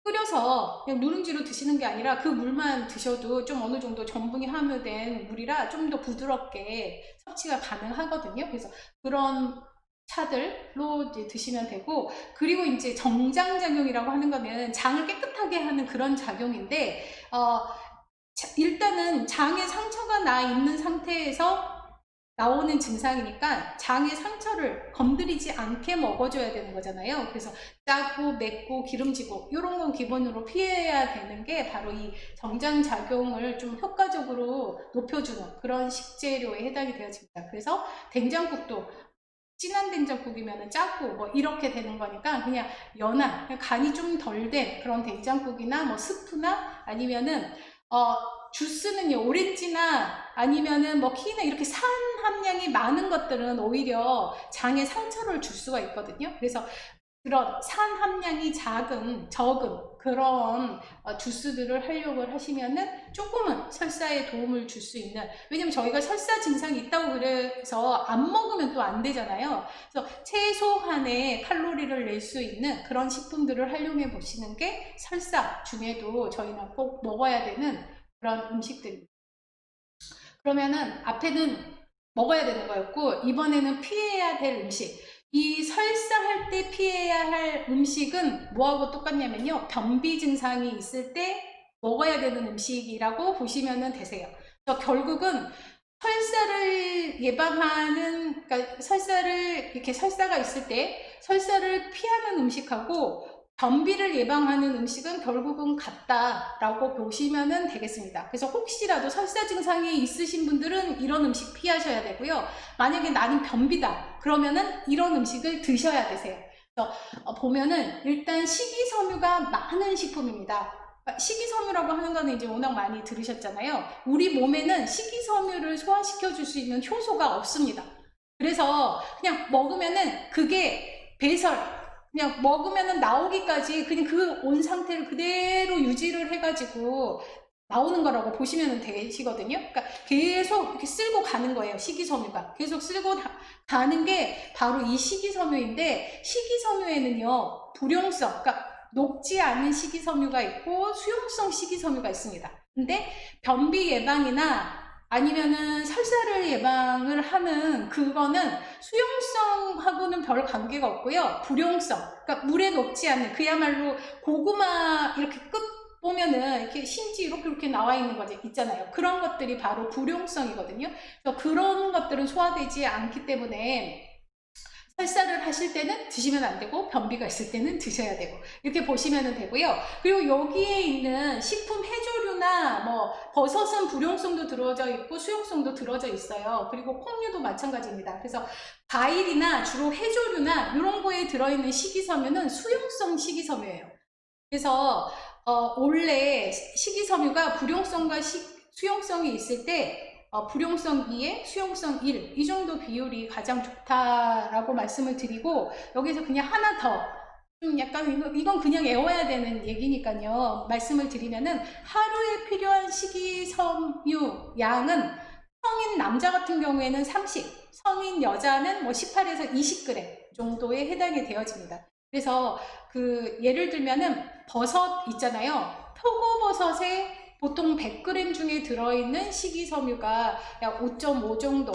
끓여서 그냥 누룽지로 드시는 게 아니라 그 물만 드셔도 좀 어느 정도 전분이 함유된 물이라 좀 더 부드럽게 섭취가 가능하거든요. 그래서 그런 차들로 이제 드시면 되고, 그리고 이제 정장작용이라고 하는 거는 장을 깨끗하게 하는 그런 작용인데, 일단은 장에 상처가 나 있는 상태에서 나오는 증상이니까 장의 상처를 건드리지 않게 먹어줘야 되는 거잖아요. 그래서 짜고 맵고 기름지고 이런 건 기본으로 피해야 되는 게 바로 이 정장작용을 좀 효과적으로 높여주는 그런 식재료에 해당이 되어집니다. 그래서 된장국도 진한 된장국이면 짜고 뭐 이렇게 되는 거니까 그냥 연한, 간이 좀 덜 된 그런 된장국이나 뭐 스프나 아니면은 주스는요, 오렌지나 아니면은 뭐 키나 이렇게 산 함량이 많은 것들은 오히려 장에 상처를 줄 수가 있거든요. 그래서 그런 산 함량이 적은 그런 주스들을 활용을 하시면은 조금은 설사에 도움을 줄 수 있는, 왜냐면 저희가 설사 증상이 있다고 그래서 안 먹으면 또 안 되잖아요. 그래서 최소한의 칼로리를 낼 수 있는 그런 식품들을 활용해 보시는 게 설사 중에도 저희는 꼭 먹어야 되는 그런 음식들입니다. 그러면은 앞에는 먹어야 되는 거였고, 이번에는 피해야 될 음식. 이 설사할 때 피해야 할 음식은 뭐하고 똑같냐면요, 변비 증상이 있을 때 먹어야 되는 음식이라고 보시면 되세요. 그래서 결국은 설사를 예방하는, 그러니까 설사가 있을 때 설사를 피하는 음식하고 변비를 예방하는 음식은 결국은 같다라고 보시면 되겠습니다. 그래서 혹시라도 설사 증상이 있으신 분들은 이런 음식 피하셔야 되고요. 만약에 나는 변비다 그러면은 이런 음식을 드셔야 되세요. 그래서 보면은 일단 식이섬유가 많은 식품입니다. 식이섬유라고 하는 거는 이제 워낙 많이 들으셨잖아요. 우리 몸에는 식이섬유를 소화시켜 줄 수 있는 효소가 없습니다. 그래서 그냥 먹으면은 그게 그냥 먹으면은 나오기까지 그냥 그 온 상태를 그대로 유지를 해가지고 나오는 거라고 보시면 되시거든요. 그러니까 계속 이렇게 쓸고 가는 거예요. 식이섬유가 계속 쓸고 가는 게 바로 이 식이섬유인데, 식이섬유에는요 불용성, 그러니까 녹지 않은 식이섬유가 있고 수용성 식이섬유가 있습니다. 근데 변비 예방이나 아니면은 설사를 예방을 하는 그거는 수용성하고는 별 관계가 없고요. 불용성, 그러니까 물에 녹지 않는, 그야말로 고구마 이렇게 끝 보면은 이렇게 심지 이렇게 나와 있는 거 있잖아요. 그런 것들이 바로 불용성이거든요. 그래서 그런 것들은 소화되지 않기 때문에 설사를 하실 때는 드시면 안 되고 변비가 있을 때는 드셔야 되고, 이렇게 보시면 되고요. 그리고 여기에 있는 식품 해조류나 뭐 버섯은 불용성도 들어져 있고 수용성도 들어져 있어요. 그리고 콩류도 마찬가지입니다. 그래서 과일이나 주로 해조류나 이런 거에 들어있는 식이섬유는 수용성 식이섬유예요. 그래서 원래 식이섬유가 불용성과 수용성이 있을 때 불용성 2에 수용성 1, 이 정도 비율이 가장 좋다라고 말씀을 드리고, 여기서 그냥 하나 더 좀 약간 이건 그냥 외워야 되는 얘기니까요 말씀을 드리면은, 하루에 필요한 식이섬유 양은 성인 남자 같은 경우에는 30, 성인 여자는 뭐 18에서 20g 정도에 해당이 되어집니다. 그래서 예를 들면은 버섯 있잖아요. 표고버섯에 보통 100g 중에 들어있는 식이섬유가 약 5.5 정도,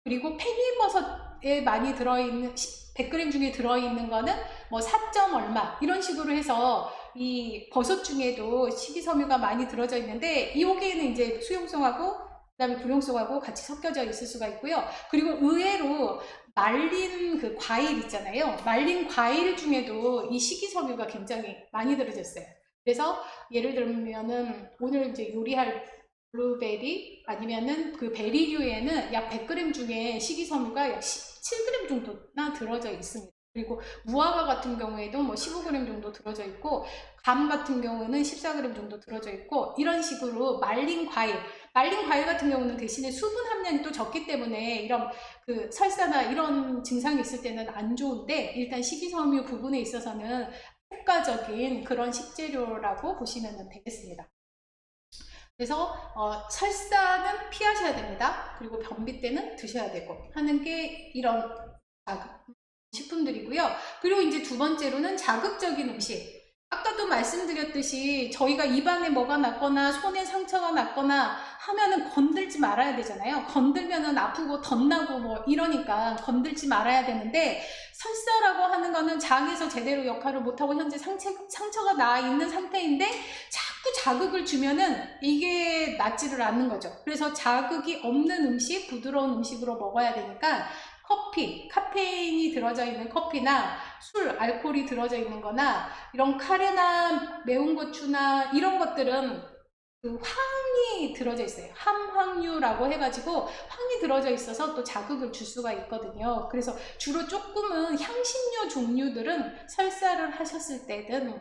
그리고 팽이버섯에 많이 들어있는 100g 중에 들어있는 거는 뭐 4. 얼마 이런 식으로 해서 이 버섯 중에도 식이섬유가 많이 들어져 있는데 여기에는 이제 수용성하고 그다음에 불용성하고 같이 섞여져 있을 수가 있고요. 그리고 의외로 말린 그 과일 있잖아요. 말린 과일 중에도 이 식이섬유가 굉장히 많이 들어져 있어요. 그래서 예를 들면은 오늘 이제 요리할 블루베리 아니면은 그 베리류에는 약 100g 중에 식이섬유가 약 17g 정도나 들어져 있습니다. 그리고 무화과 같은 경우에도 뭐 15g 정도 들어져 있고, 감 같은 경우는 14g 정도 들어져 있고, 이런 식으로 말린 과일 같은 경우는 대신에 수분 함량이 또 적기 때문에 이런 그 설사나 이런 증상이 있을 때는 안 좋은데, 일단 식이섬유 부분에 있어서는 효과적인 그런 식재료라고 보시면 되겠습니다. 그래서 설사는 피하셔야 됩니다. 그리고 변비 때는 드셔야 되고 하는 게 이런 식품들이고요. 그리고 이제 두 번째로는 자극적인 음식. 아까도 말씀드렸듯이 저희가 입안에 뭐가 났거나 손에 상처가 났거나 하면은 건들지 말아야 되잖아요. 건들면은 아프고 덧나고 뭐 이러니까 건들지 말아야 되는데, 설사라고 하는 거는 장에서 제대로 역할을 못하고 현재 상처가 나 있는 상태인데 자꾸 자극을 주면은 이게 낫지를 않는 거죠. 그래서 자극이 없는 음식, 부드러운 음식으로 먹어야 되니까 커피, 카페인이 들어져 있는 커피나 술, 알코올이 들어져 있는 거나 이런 카레나 매운 고추나 이런 것들은 그 황이 들어져 있어요. 함황유라고 해가지고 황이 들어져 있어서 또 자극을 줄 수가 있거든요. 그래서 주로 조금은 향신료 종류들은 설사를 하셨을 때든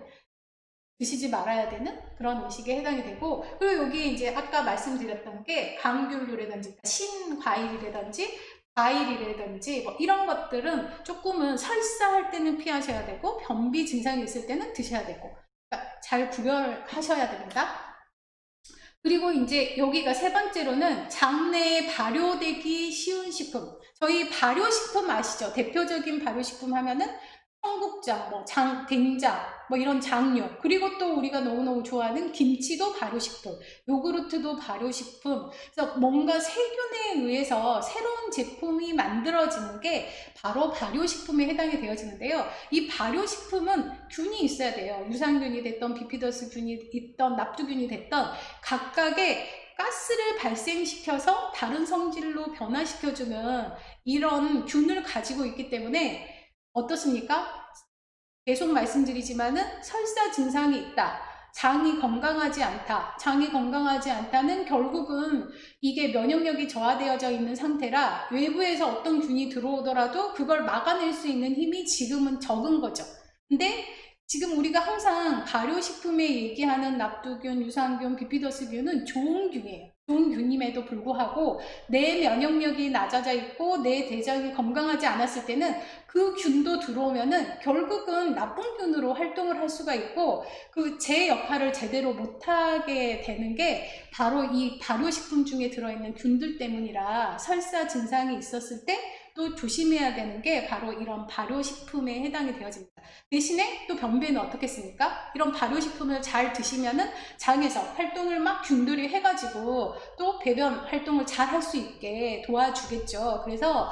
드시지 말아야 되는 그런 음식에 해당이 되고, 그리고 여기 이제 아까 말씀드렸던 게 감귤류라든지 신과일이라든지 과일이라든지 뭐 이런 것들은 조금은 설사할 때는 피하셔야 되고 변비 증상이 있을 때는 드셔야 되고, 그러니까 잘 구별하셔야 됩니다. 그리고 이제 여기가 세 번째로는 장내에 발효되기 쉬운 식품. 저희 발효식품 아시죠? 대표적인 발효식품 하면은 청국장, 뭐 된장, 뭐 이런 장류, 그리고 또 우리가 너무너무 좋아하는 김치도 발효식품, 요구르트도 발효식품. 그래서 뭔가 세균에 의해서 새로운 제품이 만들어지는 게 바로 발효식품에 해당이 되어지는데요. 이 발효식품은 균이 있어야 돼요. 유산균이 됐던 비피더스 균이 있던 납두균이 됐던 각각의 가스를 발생시켜서 다른 성질로 변화시켜주는 이런 균을 가지고 있기 때문에 어떻습니까? 계속 말씀드리지만은 설사 증상이 있다, 장이 건강하지 않다. 장이 건강하지 않다는 결국은 이게 면역력이 저하되어져 있는 상태라 외부에서 어떤 균이 들어오더라도 그걸 막아낼 수 있는 힘이 지금은 적은 거죠. 근데 지금 우리가 항상 발효식품에 얘기하는 납두균, 유산균, 비피더스균은 좋은 균이에요. 좋은 균임에도 불구하고 내 면역력이 낮아져 있고 내 대장이 건강하지 않았을 때는 그 균도 들어오면은 결국은 나쁜 균으로 활동을 할 수가 있고 그 제 역할을 제대로 못하게 되는 게 바로 이 발효식품 중에 들어있는 균들 때문이라, 설사 증상이 있었을 때 또 조심해야 되는 게 바로 이런 발효식품에 해당이 되어집니다. 대신에 또 변비는 어떻겠습니까? 이런 발효식품을 잘 드시면은 장에서 활동을 막 균들이 해가지고 또 배변 활동을 잘 할 수 있게 도와주겠죠. 그래서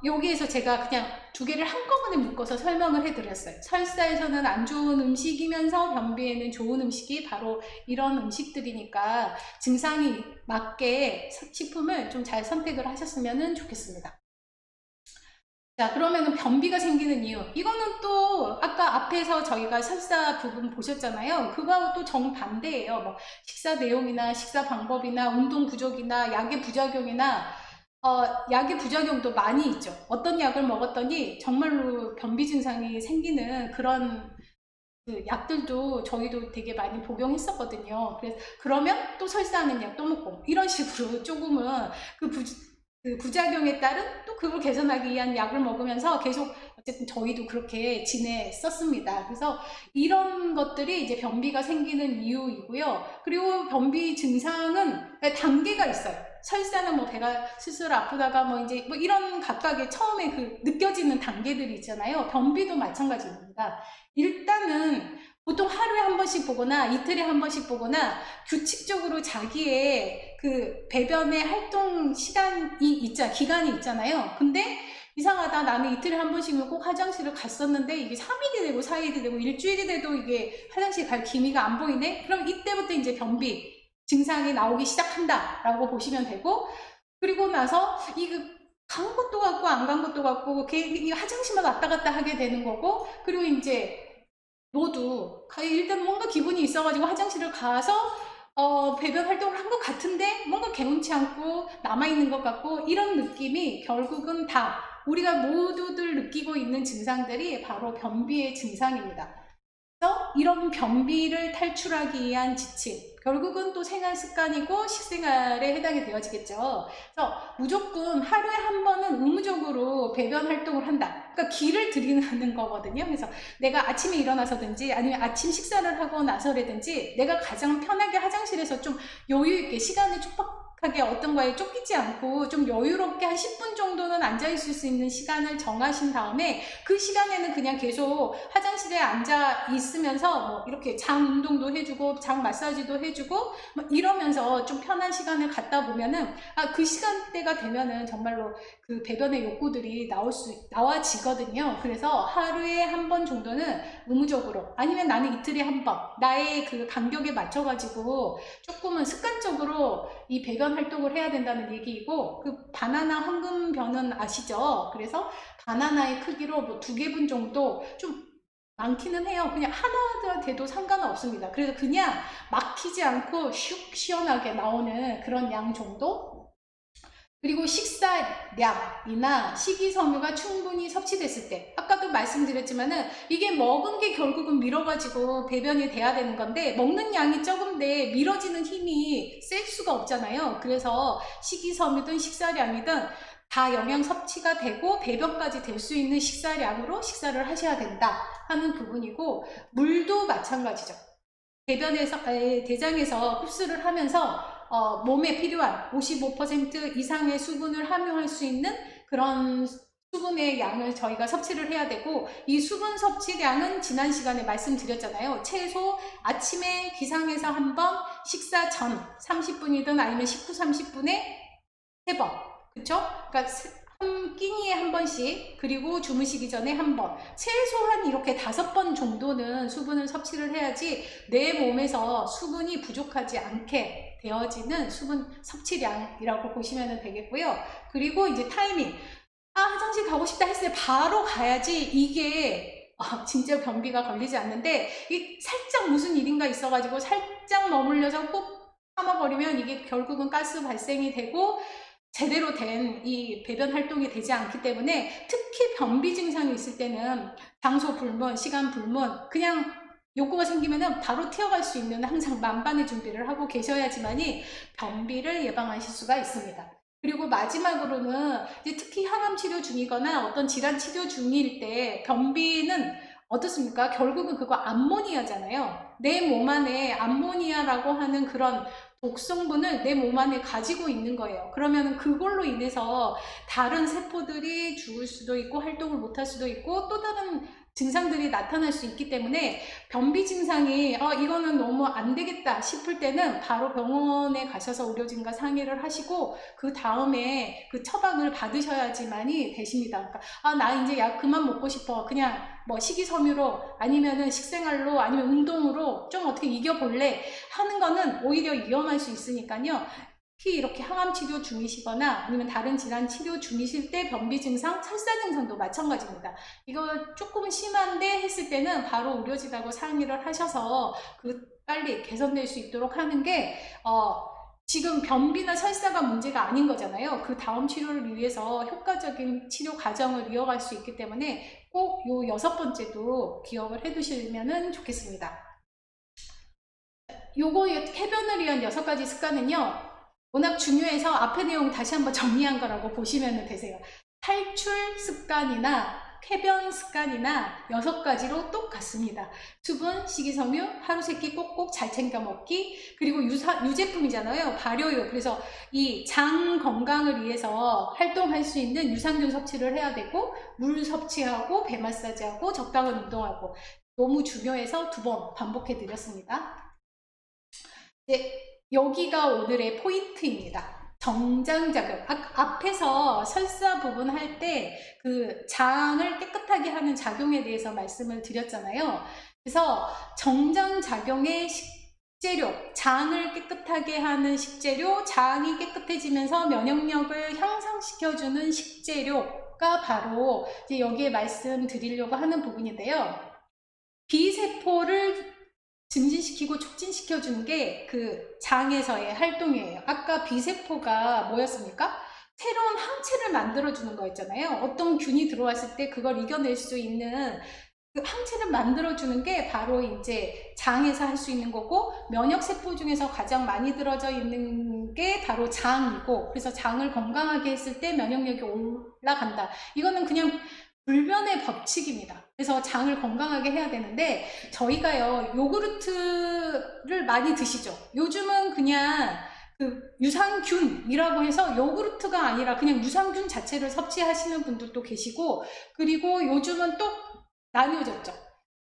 여기에서 제가 그냥 두 개를 한꺼번에 묶어서 설명을 해드렸어요. 설사에서는 안 좋은 음식이면서 변비에는 좋은 음식이 바로 이런 음식들이니까 증상이 맞게 식품을 좀 잘 선택을 하셨으면 좋겠습니다. 자, 그러면은 변비가 생기는 이유, 이거는 또 아까 앞에서 저희가 설사 부분 보셨잖아요. 그거하고 또 정반대예요. 뭐 식사 내용이나 식사 방법이나 운동 부족이나 약의 부작용이나 약의 부작용도 많이 있죠. 어떤 약을 먹었더니 정말로 변비 증상이 생기는 그런 그 약들도 저희도 되게 많이 복용했었거든요. 그래서 그러면 또 설사하는 약 또 먹고 이런 식으로 조금은 그 부작용에 따른 또 그걸 개선하기 위한 약을 먹으면서 계속 어쨌든 저희도 그렇게 지냈었습니다. 그래서 이런 것들이 이제 변비가 생기는 이유이고요. 그리고 변비 증상은 단계가 있어요. 설사는 뭐 배가 스스로 아프다가 뭐 이제 뭐 이런 각각의 처음에 그 느껴지는 단계들이 있잖아요. 변비도 마찬가지입니다. 일단은 보통 하루에 한 번씩 보거나 이틀에 한 번씩 보거나 규칙적으로 자기의 그 배변의 활동 기간이 있잖아요. 근데 이상하다. 나는 이틀에 한 번씩은 꼭 화장실을 갔었는데 이게 3일이 되고 4일이 되고 일주일이 돼도 이게 화장실 갈 기미가 안 보이네? 그럼 이때부터 이제 변비 증상이 나오기 시작한다 라고 보시면 되고, 그리고 나서 간 것도 같고 안 간 것도 같고 이 화장실만 왔다 갔다 하게 되는 거고, 그리고 이제 모두 일단 뭔가 기분이 있어가지고 화장실을 가서 배변 활동을 한 것 같은데 뭔가 개운치 않고 남아있는 것 같고, 이런 느낌이 결국은 다 우리가 모두들 느끼고 있는 증상들이 바로 변비의 증상입니다. 그래서 이런 변비를 탈출하기 위한 지침, 결국은 또 생활 습관이고 식생활에 해당이 되어지겠죠. 그래서 무조건 하루에 한 번은 의무적으로 배변 활동을 한다. 그러니까 기를 들이는 거거든요. 그래서 내가 아침에 일어나서든지 아니면 아침 식사를 하고 나서라든지 내가 가장 편하게 화장실에서 좀 여유 있게, 시간이 촉박하게 어떤 거에 쫓기지 않고 좀 여유롭게 한 10분 정도는 앉아 있을 수 있는 시간을 정하신 다음에, 그 시간에는 그냥 계속 화장실에 앉아 있으면서 뭐 이렇게 장 운동도 해주고 장 마사지도 해주고 뭐 이러면서 좀 편한 시간을 갖다 보면은, 그 시간대가 되면은 정말로 그 배변의 욕구들이 나와지거든요. 그래서 하루에 한 번 정도는 의무적으로, 아니면 나는 이틀에 한 번, 나의 그 간격에 맞춰가지고 조금은 습관적으로 이 배변 활동을 해야 된다는 얘기이고, 그 바나나 황금변은 아시죠? 그래서 바나나의 크기로 뭐 2개분 정도, 좀 많기는 해요. 그냥 하나 돼도 상관은 없습니다. 그래서 그냥 막히지 않고 슉 시원하게 나오는 그런 양 정도. 그리고 식사량이나 식이섬유가 충분히 섭취됐을 때, 아까도 말씀드렸지만은 이게 먹은 게 결국은 밀어가지고 배변이 돼야 되는 건데, 먹는 양이 적은데 밀어지는 힘이 셀 수가 없잖아요. 그래서 식이섬유든 식사량이든 다 영양 섭취가 되고 배변까지 될 수 있는 식사량으로 식사를 하셔야 된다 하는 부분이고, 물도 마찬가지죠. 대장에서 흡수를 하면서 몸에 필요한 55% 이상의 수분을 함유할 수 있는 그런 수분의 양을 저희가 섭취를 해야 되고, 이 수분 섭취량은 지난 시간에 말씀드렸잖아요. 최소 아침에 기상해서 한 번, 식사 전 30분이든 아니면 식후 30분에 3번, 그쵸? 그러니까 한 끼니에 한 번씩, 그리고 주무시기 전에 한 번, 최소한 이렇게 5번 정도는 수분을 섭취를 해야지 내 몸에서 수분이 부족하지 않게 되어지는 수분 섭취량이라고 보시면 되겠고요. 그리고 이제 타이밍, 화장실 가고 싶다 했을 때 바로 가야지 이게 진짜 변비가 걸리지 않는데, 이 살짝 무슨 일인가 있어가지고 살짝 머물려서 꼭 참아버리면 이게 결국은 가스 발생이 되고 제대로 된 이 배변 활동이 되지 않기 때문에, 특히 변비 증상이 있을 때는 장소 불문, 시간 불문, 그냥 욕구가 생기면은 바로 튀어갈 수 있는 항상 만반의 준비를 하고 계셔야지만이 변비를 예방하실 수가 있습니다. 그리고 마지막으로는 이제 특히 항암 치료 중이거나 어떤 질환 치료 중일 때 변비는 어떻습니까? 결국은 그거 암모니아잖아요. 내 몸 안에 암모니아라고 하는 그런 독성분을 내 몸 안에 가지고 있는 거예요. 그러면 그걸로 인해서 다른 세포들이 죽을 수도 있고 활동을 못할 수도 있고 또 다른 증상들이 나타날 수 있기 때문에, 변비 증상이 이거는 너무 안 되겠다 싶을 때는 바로 병원에 가셔서 의료진과 상의를 하시고 그 다음에 그 처방을 받으셔야지만이 되십니다. 그러니까 나 이제 약 그만 먹고 싶어, 그냥 뭐 식이섬유로 아니면은 식생활로 아니면 운동으로 좀 어떻게 이겨볼래 하는 거는 오히려 위험할 수 있으니까요. 특히 이렇게 항암 치료 중이시거나 아니면 다른 질환 치료 중이실 때 변비 증상, 설사 증상도 마찬가지입니다. 이거 조금 심한데 했을 때는 바로 의료진하고 상의를 하셔서 빨리 개선될 수 있도록 하는 게 지금 변비나 설사가 문제가 아닌 거잖아요. 그 다음 치료를 위해서 효과적인 치료 과정을 이어갈 수 있기 때문에 꼭 요 6번째도 기억을 해 두시면 좋겠습니다. 요거 쾌변을 위한 6가지 습관은요, 워낙 중요해서 앞에 내용 다시 한번 정리한 거라고 보시면 되세요. 탈출 습관이나 쾌변 습관이나 6가지로 똑같습니다. 수분, 식이섬유, 하루 3끼 꼭꼭 잘 챙겨 먹기, 그리고 유제품이잖아요. 발효유. 그래서 이 장 건강을 위해서 활동할 수 있는 유산균 섭취를 해야 되고, 물 섭취하고, 배 마사지하고, 적당한 운동하고. 너무 중요해서 2번 반복해 드렸습니다. 여기가 오늘의 포인트입니다. 정장작용, 앞에서 설사 부분 할 때 그 장을 깨끗하게 하는 작용에 대해서 말씀을 드렸잖아요. 그래서 정장작용의 식재료, 장을 깨끗하게 하는 식재료, 장이 깨끗해지면서 면역력을 향상시켜주는 식재료가 바로 이제 여기에 말씀드리려고 하는 부분인데요. B세포를 증진시키고 촉진시켜주는 게 그 장에서의 활동이에요. 아까 B세포가 뭐였습니까? 새로운 항체를 만들어주는 거였잖아요. 어떤 균이 들어왔을 때 그걸 이겨낼 수 있는 그 항체를 만들어주는 게 바로 이제 장에서 할 수 있는 거고, 면역세포 중에서 가장 많이 들어져 있는 게 바로 장이고, 그래서 장을 건강하게 했을 때 면역력이 올라간다. 이거는 그냥 불변의 법칙입니다. 그래서 장을 건강하게 해야 되는데, 저희가요 요구르트를 많이 드시죠. 요즘은 그냥 그 유산균이라고 해서 요구르트가 아니라 그냥 유산균 자체를 섭취하시는 분들도 계시고, 그리고 요즘은 또 나뉘어졌죠.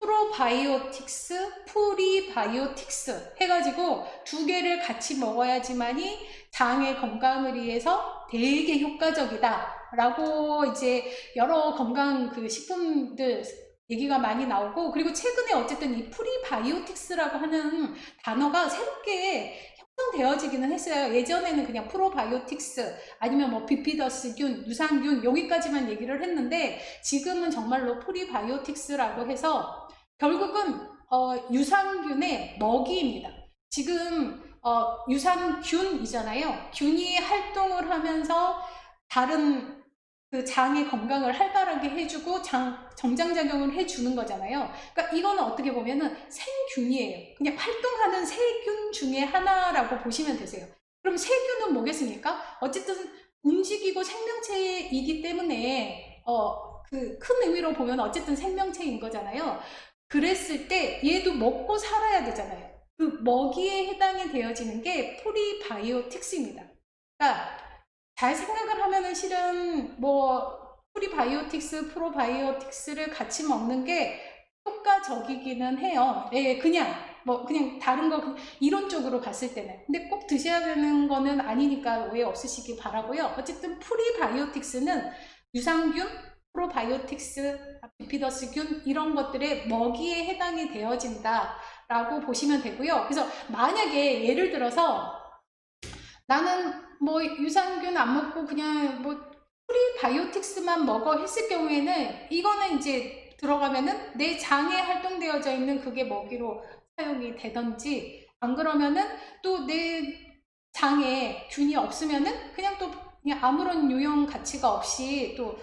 프로바이오틱스, 프리바이오틱스 해가지고 두 개를 같이 먹어야지만이 장의 건강을 위해서 되게 효과적이다 라고 이제 여러 건강 그 식품들 얘기가 많이 나오고, 그리고 최근에 어쨌든 이 프리바이오틱스라고 하는 단어가 새롭게 형성되어지기는 했어요. 예전에는 그냥 프로바이오틱스 아니면 뭐 비피더스균, 유산균 여기까지만 얘기를 했는데, 지금은 정말로 프리바이오틱스라고 해서 결국은 유산균의 먹이입니다. 지금 유산균이잖아요. 균이 활동을 하면서 다른 그 장의 건강을 활발하게 해주고 정장작용을 해주는 거잖아요. 그러니까 이거는 어떻게 보면은 생균이에요. 그냥 활동하는 세균 중에 하나라고 보시면 되세요. 그럼 세균은 뭐겠습니까? 어쨌든 움직이고 생명체이기 때문에 그 큰 의미로 보면 어쨌든 생명체인 거잖아요. 그랬을 때 얘도 먹고 살아야 되잖아요. 그 먹이에 해당이 되어지는 게 프리바이오틱스입니다. 그러니까 잘 생각을 하면은 실은 뭐 프리바이오틱스, 프로바이오틱스를 같이 먹는 게 효과적이기는 해요. 예, 그냥 뭐 그냥 다른 거 이론적으로 봤을 때는. 근데 꼭 드셔야 되는 거는 아니니까 오해 없으시기 바라고요. 어쨌든 프리바이오틱스는 유산균, 프로바이오틱스, 비피더스균 이런 것들의 먹이에 해당이 되어진다라고 보시면 되고요. 그래서 만약에 예를 들어서 나는 뭐 유산균 안 먹고 그냥 뭐 프리바이오틱스만 먹어 했을 경우에는 이거는 이제 들어가면은 내 장에 활동되어져 있는 그게 먹이로 사용이 되던지, 안 그러면은 또 내 장에 균이 없으면은 그냥 또 그냥 아무런 유용 가치가 없이 또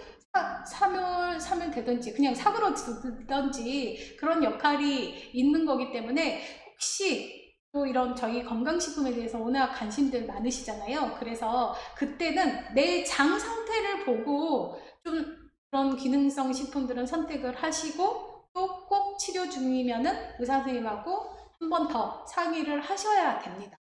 사면 되든지 그냥 사그러들든지 그런 역할이 있는 거기 때문에, 혹시 또 이런 저희 건강식품에 대해서 워낙 관심들 많으시잖아요. 그래서 그때는 내 장 상태를 보고 좀 그런 기능성 식품들은 선택을 하시고, 또 꼭 치료 중이면은 의사 선생님하고 한 번 더 상의를 하셔야 됩니다.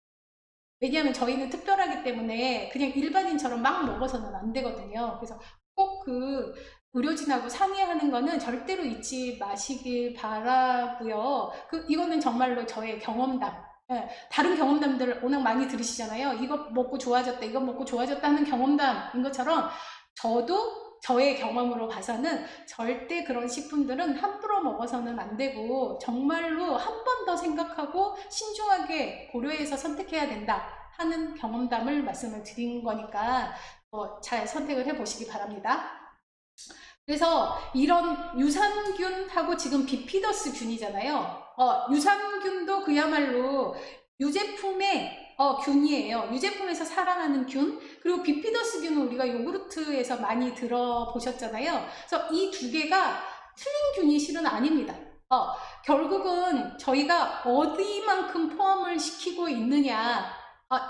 왜냐하면 저희는 특별하기 때문에 그냥 일반인처럼 막 먹어서는 안 되거든요. 그래서 꼭 그 의료진하고 상의하는 거는 절대로 잊지 마시길 바라고요. 이거는 정말로 저의 경험담. 예, 다른 경험담들을 워낙 많이 들으시잖아요. 이거 먹고 좋아졌다, 이거 먹고 좋아졌다 하는 경험담인 것처럼 저도 저의 경험으로 봐서는 절대 그런 식품들은 함부로 먹어서는 안 되고, 정말로 한 번 더 생각하고 신중하게 고려해서 선택해야 된다 하는 경험담을 말씀을 드린 거니까 잘 선택을 해 보시기 바랍니다. 그래서 이런 유산균하고 지금 비피더스 균이잖아요. 유산균도 그야말로 유제품의 균이에요. 유제품에서 살아나는 균. 그리고 비피더스 균은 우리가 요구르트에서 많이 들어보셨잖아요. 그래서 이 두 개가 틀린 균이 실은 아닙니다. 결국은 저희가 어디만큼 포함을 시키고 있느냐,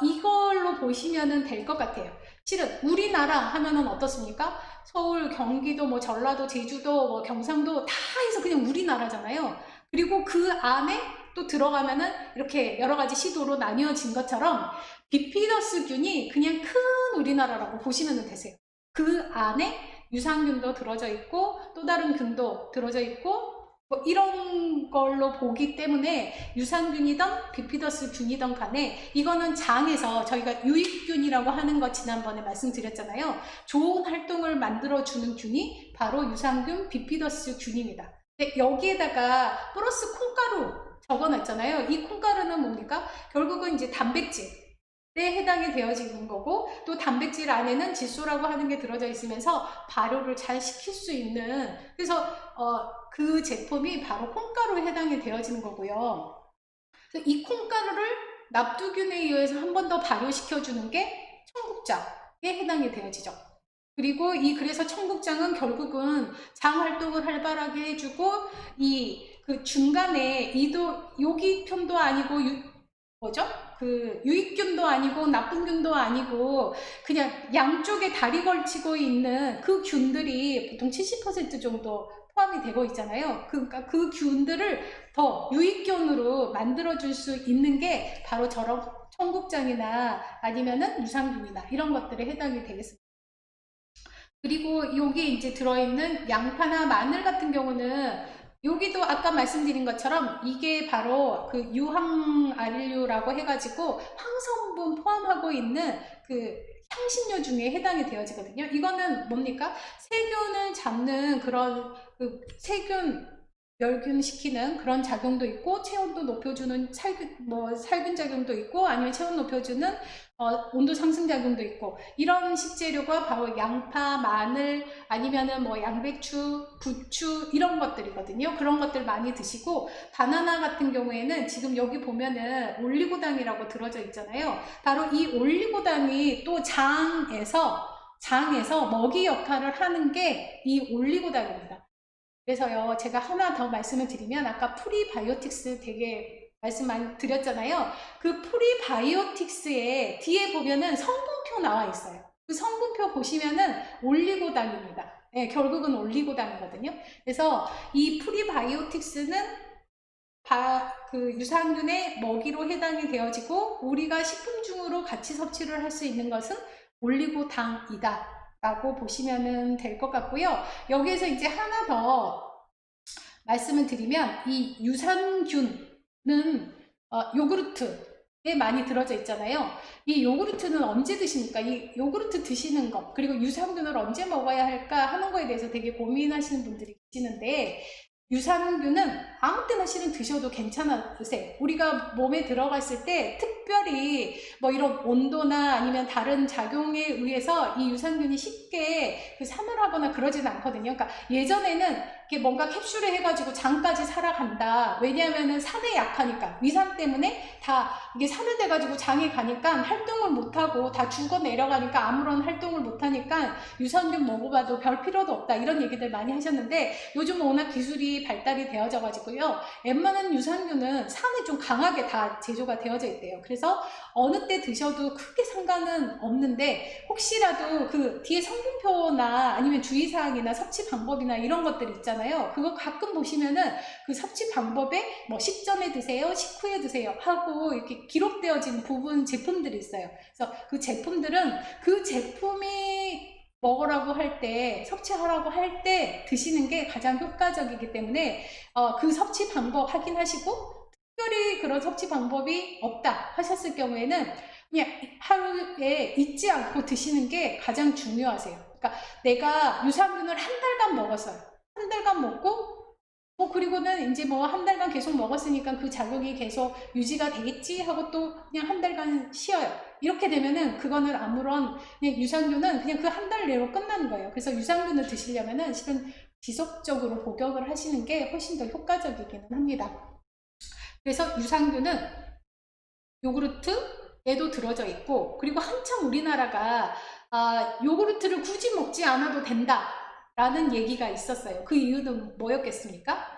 이걸로 보시면 될 것 같아요. 실은 우리나라 하면은 어떻습니까? 서울, 경기도, 뭐 전라도, 제주도, 뭐 경상도 다 해서 그냥 우리나라잖아요. 그리고 그 안에 또 들어가면은 이렇게 여러 가지 시도로 나뉘어진 것처럼 비피더스균이 그냥 큰 우리나라라고 보시면 되세요. 그 안에 유산균도 들어져 있고 또 다른 균도 들어져 있고 뭐 이런 걸로 보기 때문에 유산균이든 비피더스균이든 간에 이거는 장에서 저희가 유익균이라고 하는 거 지난번에 말씀드렸잖아요. 좋은 활동을 만들어주는 균이 바로 유산균 비피더스균입니다. 근데 여기에다가 플러스 콩가루 적어놨잖아요. 이 콩가루는 뭡니까? 결국은 이제 단백질에 해당이 되어지는 거고, 또 단백질 안에는 질소라고 하는 게 들어져 있으면서 발효를 잘 시킬 수 있는, 그래서 그 제품이 바로 콩가루에 해당이 되어지는 거고요. 그래서 이 콩가루를 납두균에 의해서 한 번 더 발효시켜주는 게 청국장에 해당이 되어지죠. 그리고 그래서 청국장은 결국은 장 활동을 활발하게 해주고, 그 중간에 여기 편도 아니고 뭐죠? 그 유익균도 아니고 나쁜 균도 아니고 그냥 양쪽에 다리 걸치고 있는 그 균들이 보통 70% 정도 포함이 되고 있잖아요. 그러니까 그 균들을 더 유익균으로 만들어줄 수 있는 게 바로 저런 청국장이나 아니면은 유산균이나 이런 것들에 해당이 되겠습니다. 그리고 여기에 이제 들어있는 양파나 마늘 같은 경우는 여기도 아까 말씀드린 것처럼 이게 바로 그 유황알료라고 해가지고 황성분 포함하고 있는 그 향신료 중에 해당이 되어지거든요. 이거는 뭡니까? 세균을 잡는 그런 그 세균 멸균 시키는 그런 작용도 있고, 체온도 높여주는 살균 작용도 있고, 아니면 체온 높여주는 온도 상승 작용도 있고, 이런 식재료가 바로 양파, 마늘, 아니면은 뭐 양배추, 부추 이런 것들이거든요. 그런 것들 많이 드시고, 바나나 같은 경우에는 지금 여기 보면은 올리고당이라고 들어져 있잖아요. 바로 이 올리고당이 또 장에서 먹이 역할을 하는 게 이 올리고당입니다. 그래서요, 제가 하나 더 말씀을 드리면, 아까 프리바이오틱스 되게 말씀 많이 드렸잖아요. 그 프리바이오틱스에 뒤에 보면은 성분표 나와 있어요. 그 성분표 보시면은 올리고당입니다. 네, 결국은 올리고당이거든요. 그래서 이 프리바이오틱스는 그 유산균의 먹이로 해당이 되어지고, 우리가 식품 중으로 같이 섭취를 할 수 있는 것은 올리고당이다 라고 보시면 될 것 같고요. 여기에서 이제 하나 더 말씀을 드리면, 이 유산균은 요구르트에 많이 들어져 있잖아요. 이 요구르트는 언제 드십니까? 이 요구르트 드시는 것, 그리고 유산균을 언제 먹어야 할까 하는 거에 대해서 되게 고민하시는 분들이 계시는데, 유산균은 아무 때나 실은 드셔도 괜찮으세요. 우리가 몸에 들어갔을 때 특별히 뭐 이런 온도나 아니면 다른 작용에 의해서 이 유산균이 쉽게 사멸하거나 그러지는 않거든요. 그러니까 예전에는 이게 뭔가 캡슐에 해가지고 장까지 살아간다. 왜냐하면은 산에 약하니까, 위산 때문에 다 이게 산을돼가지고 장에 가니까 활동을 못하고 다 죽어 내려가니까 아무런 활동을 못하니까 유산균 먹어봐도 별 필요도 없다, 이런 얘기들 많이 하셨는데, 요즘 워낙 기술이 발달이 되어져 가지고요, 웬만한 유산균은 산에 좀 강하게 다 제조가 되어져 있대요. 그래서 어느 때 드셔도 크게 상관은 없는데, 혹시라도 그 뒤에 성분표나 아니면 주의사항이나 섭취 방법이나 이런 것들 있잖아요. 그거 가끔 보시면은 그 섭취 방법에 뭐 식전에 드세요, 식후에 드세요 하고 이렇게 기록되어진 부분 제품들이 있어요. 그래서 그 제품들은 그 제품이 먹으라고 할 때, 섭취하라고 할 때 드시는 게 가장 효과적이기 때문에 그 섭취 방법 확인하시고, 특별히 그런 섭취 방법이 없다 하셨을 경우에는 그냥 하루에 잊지 않고 드시는 게 가장 중요하세요. 그러니까 내가 유산균을 한 달간 먹었어요. 한 달간 먹고 그리고는 이제 뭐 한 달간 계속 먹었으니까 그 작용이 계속 유지가 되겠지 하고 또 그냥 한 달간 쉬어요. 이렇게 되면은 그거는 아무런, 그냥 유산균은 그냥 그 한 달 내로 끝나는 거예요. 그래서 유산균을 드시려면은 실은 지속적으로 복용을 하시는 게 훨씬 더 효과적이기는 합니다. 그래서 유산균은 요구르트에도 들어져 있고, 그리고 한참 우리나라가 요구르트를 굳이 먹지 않아도 된다 라는 얘기가 있었어요. 그 이유는 뭐였겠습니까?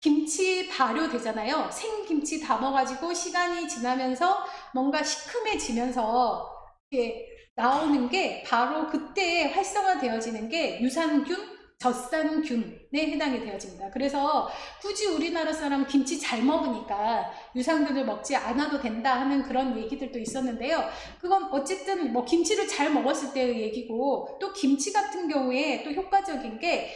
김치 발효되잖아요. 생김치 담아가지고 시간이 지나면서 뭔가 시큼해지면서 이렇게 나오는 게, 바로 그때 활성화되어지는 게 유산균, 젖산균에 해당이 되어집니다. 그래서 굳이 우리나라 사람 김치 잘 먹으니까 유산균을 먹지 않아도 된다 하는 그런 얘기들도 있었는데요. 그건 어쨌든 뭐 김치를 잘 먹었을 때의 얘기고, 또 김치 같은 경우에 또 효과적인 게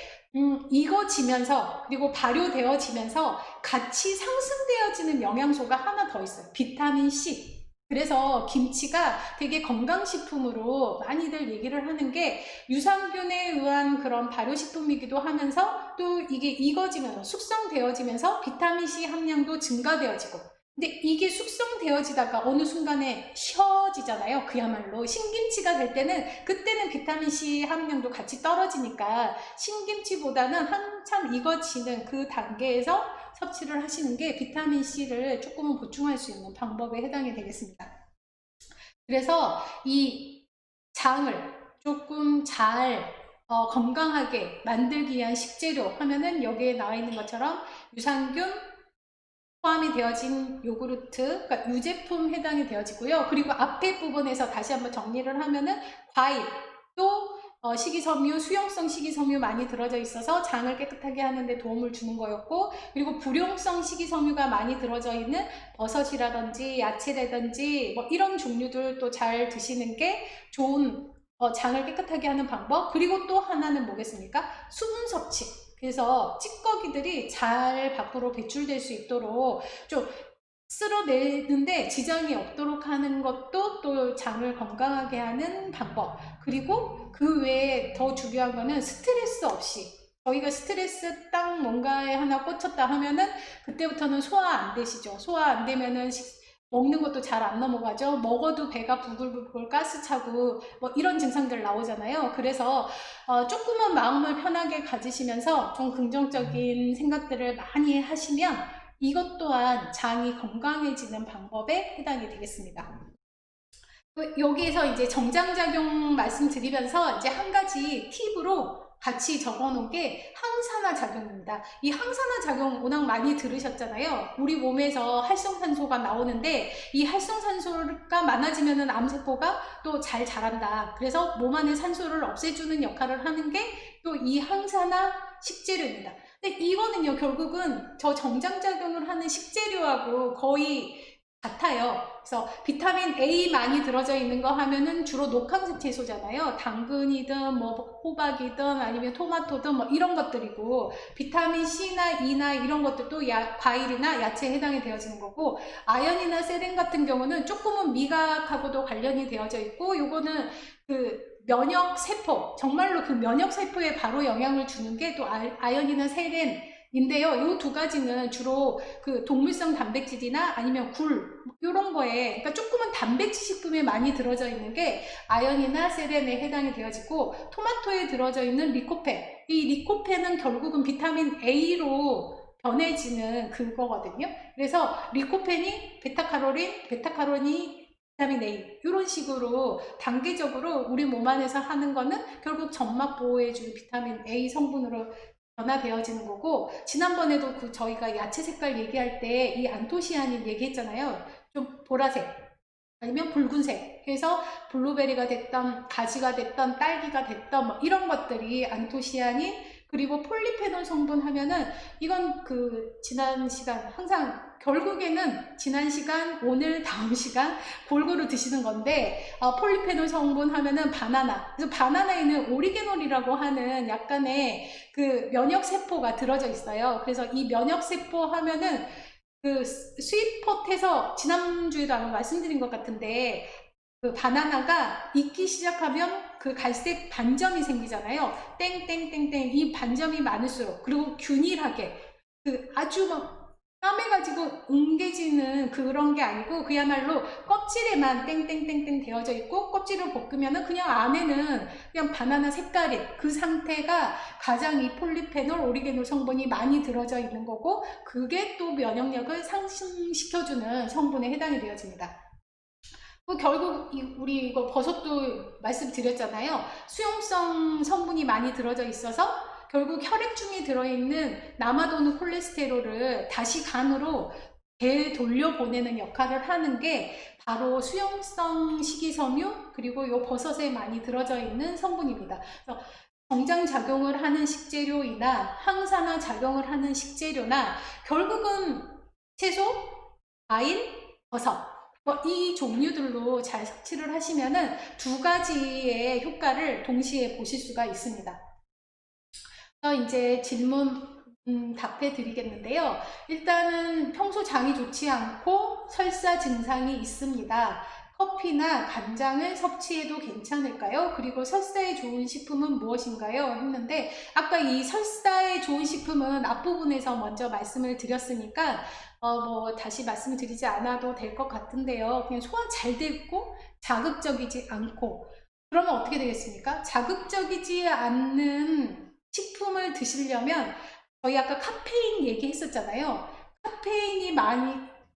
익어지면서 그리고 발효되어지면서 같이 상승되어지는 영양소가 하나 더 있어요. 비타민 C. 그래서 김치가 되게 건강식품으로 많이들 얘기를 하는 게 유산균에 의한 그런 발효식품이기도 하면서 또 이게 익어지면서 숙성되어지면서 비타민 C 함량도 증가되어지고, 근데 이게 숙성되어지다가 어느 순간에 쉬어지잖아요. 그야말로 신김치가 될 때는 그때는 비타민C 함량도 같이 떨어지니까 신김치보다는 한참 익어지는 그 단계에서 섭취를 하시는 게 비타민C를 조금은 보충할 수 있는 방법에 해당이 되겠습니다. 그래서 이 장을 조금 잘 건강하게 만들기 위한 식재료 하면은 여기에 나와 있는 것처럼 유산균 포함이 되어진 요구르트, 그러니까 유제품 해당이 되어지고요. 그리고 앞에 부분에서 다시 한번 정리를 하면은 과일, 또 식이섬유, 수용성 식이섬유 많이 들어져 있어서 장을 깨끗하게 하는데 도움을 주는 거였고, 그리고 불용성 식이섬유가 많이 들어져 있는 버섯이라든지 야채라든지 뭐 이런 종류들 또 잘 드시는 게 좋은 장을 깨끗하게 하는 방법. 그리고 또 하나는 뭐겠습니까? 수분 섭취. 그래서 찌꺼기들이 잘 밖으로 배출될 수 있도록 좀 쓸어내는데 지장이 없도록 하는 것도 또 장을 건강하게 하는 방법. 그리고 그 외에 더 중요한 거는 스트레스 없이, 저희가 스트레스 딱 뭔가에 하나 꽂혔다 하면은 그때부터는 소화 안 되시죠. 소화 안 되면은 먹는 것도 잘 안 넘어가죠. 먹어도 배가 부글부글 가스 차고 뭐 이런 증상들 나오잖아요. 그래서 조금은 마음을 편하게 가지시면서 좀 긍정적인 생각들을 많이 하시면 이것 또한 장이 건강해지는 방법에 해당이 되겠습니다. 여기에서 이제 정장작용 말씀드리면서 이제 한 가지 팁으로 같이 적어 놓은 게 항산화 작용입니다. 이 항산화 작용 워낙 많이 들으셨잖아요. 우리 몸에서 활성산소가 나오는데 이 활성산소가 많아지면은 암세포가 또 잘 자란다. 그래서 몸 안에 산소를 없애주는 역할을 하는 게 또 이 항산화 식재료입니다. 근데 이거는요, 결국은 저 정장작용을 하는 식재료하고 거의 같아요. 그래서 비타민 A 많이 들어져 있는 거 하면은 주로 녹황색 채소잖아요. 당근이든 뭐 호박이든 아니면 토마토든 뭐 이런 것들이고, 비타민 C나 E나 이런 것들도 과일이나 야채에 해당이 되어지는 거고, 아연이나 세렌 같은 경우는 조금은 미각하고도 관련이 되어져 있고, 요거는 그 면역세포, 정말로 그 면역세포에 바로 영향을 주는 게 또 아연이나 세렌 인데요. 이 두 가지는 주로 그 동물성 단백질이나 아니면 굴 이런 거에, 그러니까 조금은 단백질 식품에 많이 들어져 있는 게 아연이나 세렌에 해당이 되어지고, 토마토에 들어져 있는 리코펜, 이 리코펜은 결국은 비타민 A로 변해지는 그거거든요. 그래서 리코펜이 베타카로린이 비타민 A 이런 식으로 단계적으로 우리 몸 안에서 하는 거는 결국 점막 보호해주는 비타민 A 성분으로 변화되어지는 거고, 지난번에도 그 저희가 야채 색깔 얘기할 때 이 안토시아닌 얘기했잖아요. 좀 보라색 아니면 붉은색 해서 블루베리가 됐던 가지가 됐던 딸기가 됐던 뭐 이런 것들이 안토시아닌, 그리고 폴리페놀 성분 하면은 이건 그 지난 시간 항상 결국에는 지난 시간 오늘 다음 시간 골고루 드시는 건데, 폴리페놀 성분 하면은 바나나, 그래서 바나나에는 오리게놀이라고 하는 약간의 그 면역세포가 들어져 있어요. 그래서 이 면역세포 하면은 그 스윗폿에서 지난주에도 아마 말씀드린 것 같은데, 그 바나나가 익기 시작하면 그 갈색 반점이 생기잖아요. 땡땡땡땡 이 반점이 많을수록, 그리고 균일하게 그 아주 막 까매가지고 뭉개지는 그런 게 아니고 그야말로 껍질에만 땡땡땡땡 되어져 있고, 껍질을 볶으면은 그냥 안에는 그냥 바나나 색깔인 그 상태가 가장 이 폴리페놀, 오리게놀 성분이 많이 들어져 있는 거고, 그게 또 면역력을 상승시켜주는 성분에 해당이 되어집니다. 결국 우리 이거 버섯도 말씀드렸잖아요. 수용성 성분이 많이 들어져 있어서 결국 혈액중에 들어있는 남아도는 콜레스테롤을 다시 간으로 되돌려보내는 역할을 하는 게 바로 수용성 식이섬유, 그리고 이 버섯에 많이 들어져 있는 성분입니다. 그래서 정장작용을 하는 식재료이나 항산화 작용을 하는 식재료나 결국은 채소, 과일, 버섯 이 종류들로 잘 섭취를 하시면은 두 가지의 효과를 동시에 보실 수가 있습니다. 이제 질문 답해 드리겠는데요. 일단은 평소 장이 좋지 않고 설사 증상이 있습니다. 커피나 간장을 섭취해도 괜찮을까요? 그리고 설사에 좋은 식품은 무엇인가요? 했는데 아까 이 설사에 좋은 식품은 앞부분에서 먼저 말씀을 드렸으니까 뭐 다시 말씀을 드리지 않아도 될 것 같은데요. 그냥 소화 잘 됐고 자극적이지 않고 그러면 어떻게 되겠습니까? 자극적이지 않는 식품을 드시려면 저희 아까 카페인 얘기했었잖아요.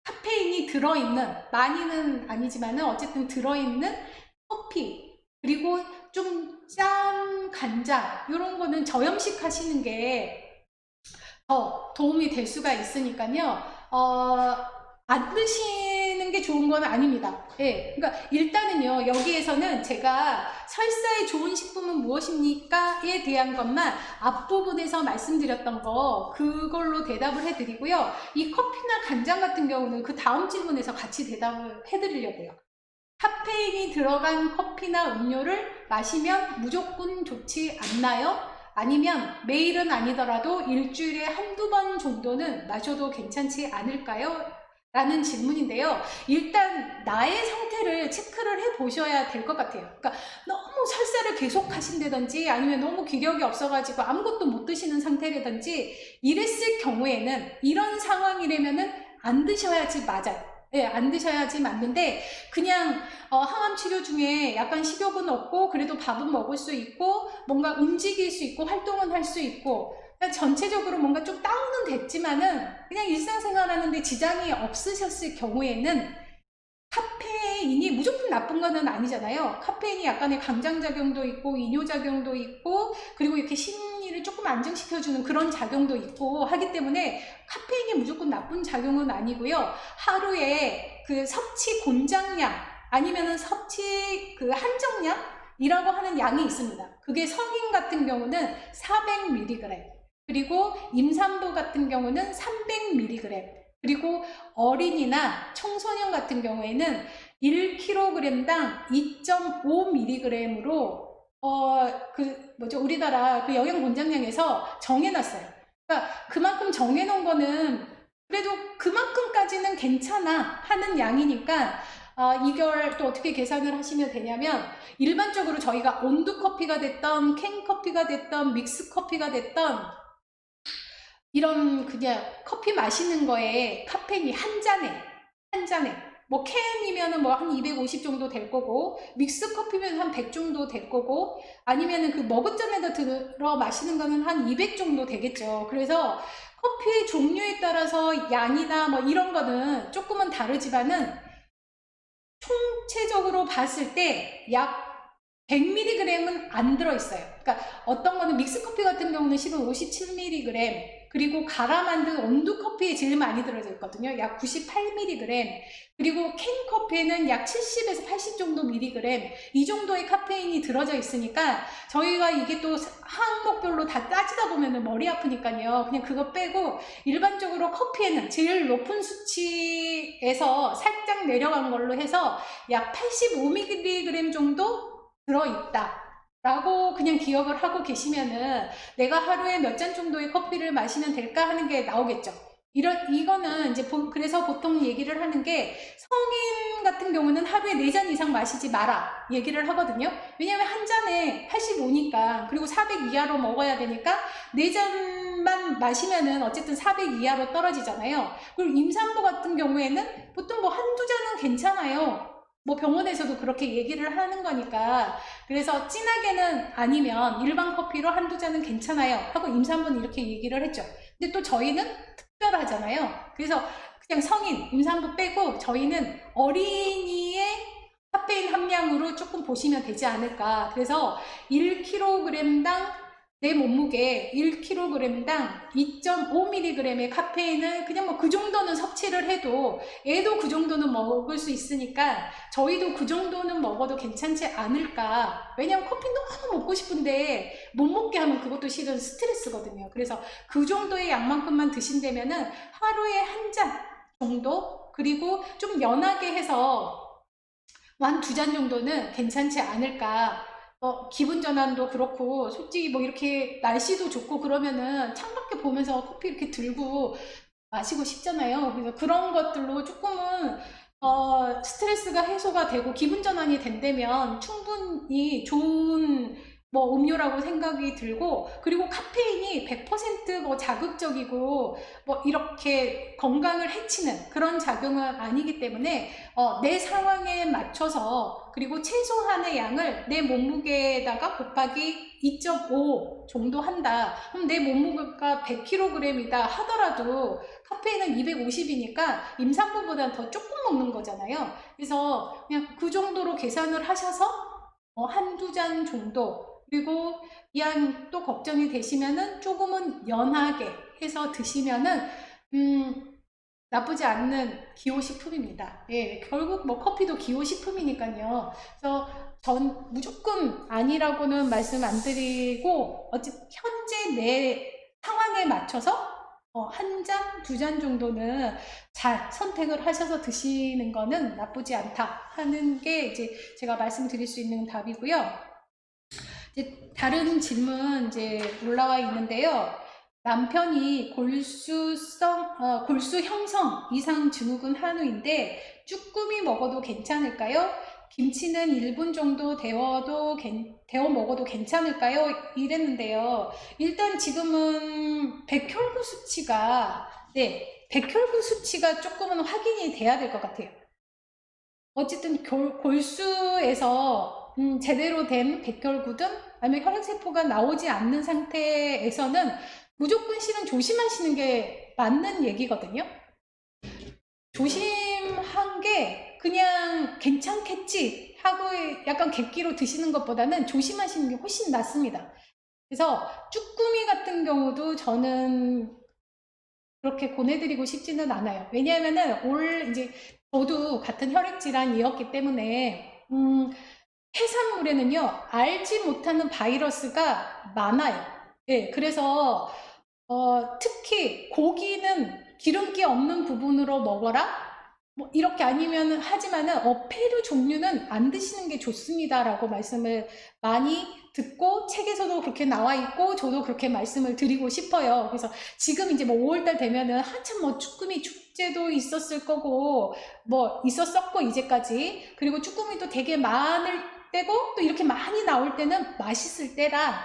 카페인이 들어있는, 많이는 아니지만은 어쨌든 들어있는 커피, 그리고 좀 짠 간장, 이런 거는 저염식 하시는 게 더 도움이 될 수가 있으니까요. 안 드시는 게 좋은 건 아닙니다. 예, 그러니까 일단은요, 여기에서는 제가 설사에 좋은 식품은 무엇입니까?에 대한 것만 앞부분에서 말씀드렸던 거, 그걸로 대답을 해드리고요. 이 커피나 간장 같은 경우는 그 다음 질문에서 같이 대답을 해드리려고요. 카페인이 들어간 커피나 음료를 마시면 무조건 좋지 않나요? 아니면 매일은 아니더라도 일주일에 한두 번 정도는 마셔도 괜찮지 않을까요? 라는 질문인데요. 일단 나의 상태를 체크를 해 보셔야 될 것 같아요. 그러니까 너무 설사를 계속 하신다든지 아니면 너무 기력이 없어가지고 아무것도 못 드시는 상태라든지 이랬을 경우에는 이런 상황이라면은 안 드셔야지 맞아요. 네, 안 드셔야지 맞는데 그냥 항암 치료 중에 약간 식욕은 없고 그래도 밥은 먹을 수 있고 뭔가 움직일 수 있고 활동은 할 수 있고 전체적으로 뭔가 좀 다운은 됐지만은 그냥 일상생활 하는데 지장이 없으셨을 경우에는 카페인이 무조건 나쁜 거는 아니잖아요. 카페인이 약간의 강장작용도 있고 이뇨작용도 있고 그리고 이렇게 심리를 조금 안정시켜주는 그런 작용도 있고 하기 때문에 카페인이 무조건 나쁜 작용은 아니고요. 하루에 그 섭취 권장량 아니면은 섭취 그 한정량이라고 하는 양이 있습니다. 그게 성인 같은 경우는 400mg 그리고 임산부 같은 경우는 300mg 그리고 어린이나 청소년 같은 경우에는 1kg당 2.5mg으로 우리나라 그 영양 권장량에서 정해놨어요. 그러니까 그만큼 정해놓은 거는 그래도 그만큼까지는 괜찮아 하는 양이니까 이걸 또 어떻게 계산을 하시면 되냐면 일반적으로 저희가 온두 커피가 됐던 캔 커피가 됐던 믹스 커피가 됐던 이런 그냥 커피 마시는 거에 카페인이 한 잔에 뭐 캔이면은 뭐 한 250 정도 될 거고 믹스 커피면 한 100 정도 될 거고 아니면은 그 머그잔에다 들어 마시는 거는 한 200 정도 되겠죠. 그래서 커피의 종류에 따라서 양이나 뭐 이런 거는 조금은 다르지만은 총체적으로 봤을 때 약 100mg은 안 들어있어요. 그러니까 어떤 거는 믹스커피 같은 경우는 실은 57mg 그리고 갈아 만든 온두커피에 제일 많이 들어져 있거든요. 약 98mg 그리고 캔커피에는 약 70에서 80 정도 mg 이 정도의 카페인이 들어져 있으니까 저희가 이게 또 항목별로 다 따지다 보면 머리 아프니까요. 그냥 그거 빼고 일반적으로 커피에는 제일 높은 수치에서 살짝 내려간 걸로 해서 약 85mg 정도 들어있다 라고 그냥 기억을 하고 계시면은 내가 하루에 몇 잔 정도의 커피를 마시면 될까 하는 게 나오겠죠. 이거는 이제 그래서 보통 얘기를 하는 게 성인 같은 경우는 하루에 4잔 이상 마시지 마라 얘기를 하거든요. 왜냐면 한 잔에 85니까 그리고 400 이하로 먹어야 되니까 4잔만 마시면은 어쨌든 400 이하로 떨어지잖아요. 그리고 임산부 같은 경우에는 보통 뭐 한두 잔은 괜찮아요. 뭐 병원에서도 그렇게 얘기를 하는 거니까 그래서 진하게는 아니면 일반 커피로 한두 잔은 괜찮아요 하고 임산부는 이렇게 얘기를 했죠. 근데 또 저희는 특별하잖아요. 그래서 그냥 성인, 임산부 빼고 저희는 어린이의 카페인 함량으로 조금 보시면 되지 않을까. 그래서 1kg당 내 몸무게 1kg당 2.5mg의 카페인을 그냥 뭐 그 정도는 섭취를 해도 애도 그 정도는 먹을 수 있으니까 저희도 그 정도는 먹어도 괜찮지 않을까. 왜냐면 커피 너무 먹고 싶은데 못 먹게 하면 그것도 실은 스트레스거든요. 그래서 그 정도의 양만큼만 드신다면은 하루에 한 잔 정도 그리고 좀 연하게 해서 한 2잔 정도는 괜찮지 않을까 기분 전환도 그렇고, 솔직히 뭐 이렇게 날씨도 좋고 그러면은 창밖에 보면서 커피 이렇게 들고 마시고 싶잖아요. 그래서 그런 것들로 조금은 스트레스가 해소가 되고 기분 전환이 된다면 충분히 좋은 뭐 음료라고 생각이 들고, 그리고 카페인이 100% 자극적이고 뭐 이렇게 건강을 해치는 그런 작용은 아니기 때문에 내 상황에 맞춰서, 그리고 최소한의 양을 내 몸무게에다가 곱하기 2.5 정도 한다. 그럼 내 몸무게가 100kg이다 하더라도 카페인은 250이니까 임산부보다 더 조금 먹는 거잖아요. 그래서 그냥 그 정도로 계산을 하셔서 한두 잔 정도, 그리고 양 또 걱정이 되시면은 조금은 연하게 해서 드시면은 나쁘지 않는 기호식품입니다. 예, 결국 뭐 커피도 기호식품이니까요. 그래서 전 무조건 아니라고는 말씀 안 드리고, 어쨌든 현재 내 상황에 맞춰서 한 잔, 두 잔 정도는 잘 선택을 하셔서 드시는 거는 나쁘지 않다 하는 게 이제 제가 말씀드릴 수 있는 답이고요. 이제 다른 질문 이제 올라와 있는데요. 남편이 골수 형성 이상 증후군 한우인데 쭈꾸미 먹어도 괜찮을까요? 김치는 1분 정도 데워 먹어도 괜찮을까요? 이랬는데요. 일단 지금은 백혈구 수치가, 네, 백혈구 수치가 조금은 확인이 돼야 될 것 같아요. 어쨌든 골수에서 제대로 된 백혈구든 아니면 혈액세포가 나오지 않는 상태에서는 무조건 실은 조심하시는 게 맞는 얘기거든요. 조심한 게 그냥 괜찮겠지 하고 약간 객기로 드시는 것보다는 조심하시는 게 훨씬 낫습니다. 그래서 쭈꾸미 같은 경우도 저는 그렇게 권해드리고 싶지는 않아요. 왜냐하면은 이제 저도 같은 혈액질환이었기 때문에 해산물에는요 알지 못하는 바이러스가 많아요. 예, 그래서 특히 고기는 기름기 없는 부분으로 먹어라, 뭐 이렇게 아니면 하지만은 어패류 종류는 안 드시는 게 좋습니다라고 말씀을 많이 듣고 책에서도 그렇게 나와 있고 저도 그렇게 말씀을 드리고 싶어요. 그래서 지금 이제 뭐 5월달 되면은 한참 뭐 쭈꾸미 축제도 있었을 거고 뭐 있었었고 이제까지, 그리고 쭈꾸미도 되게 많을 때고 또 이렇게 많이 나올 때는 맛있을 때라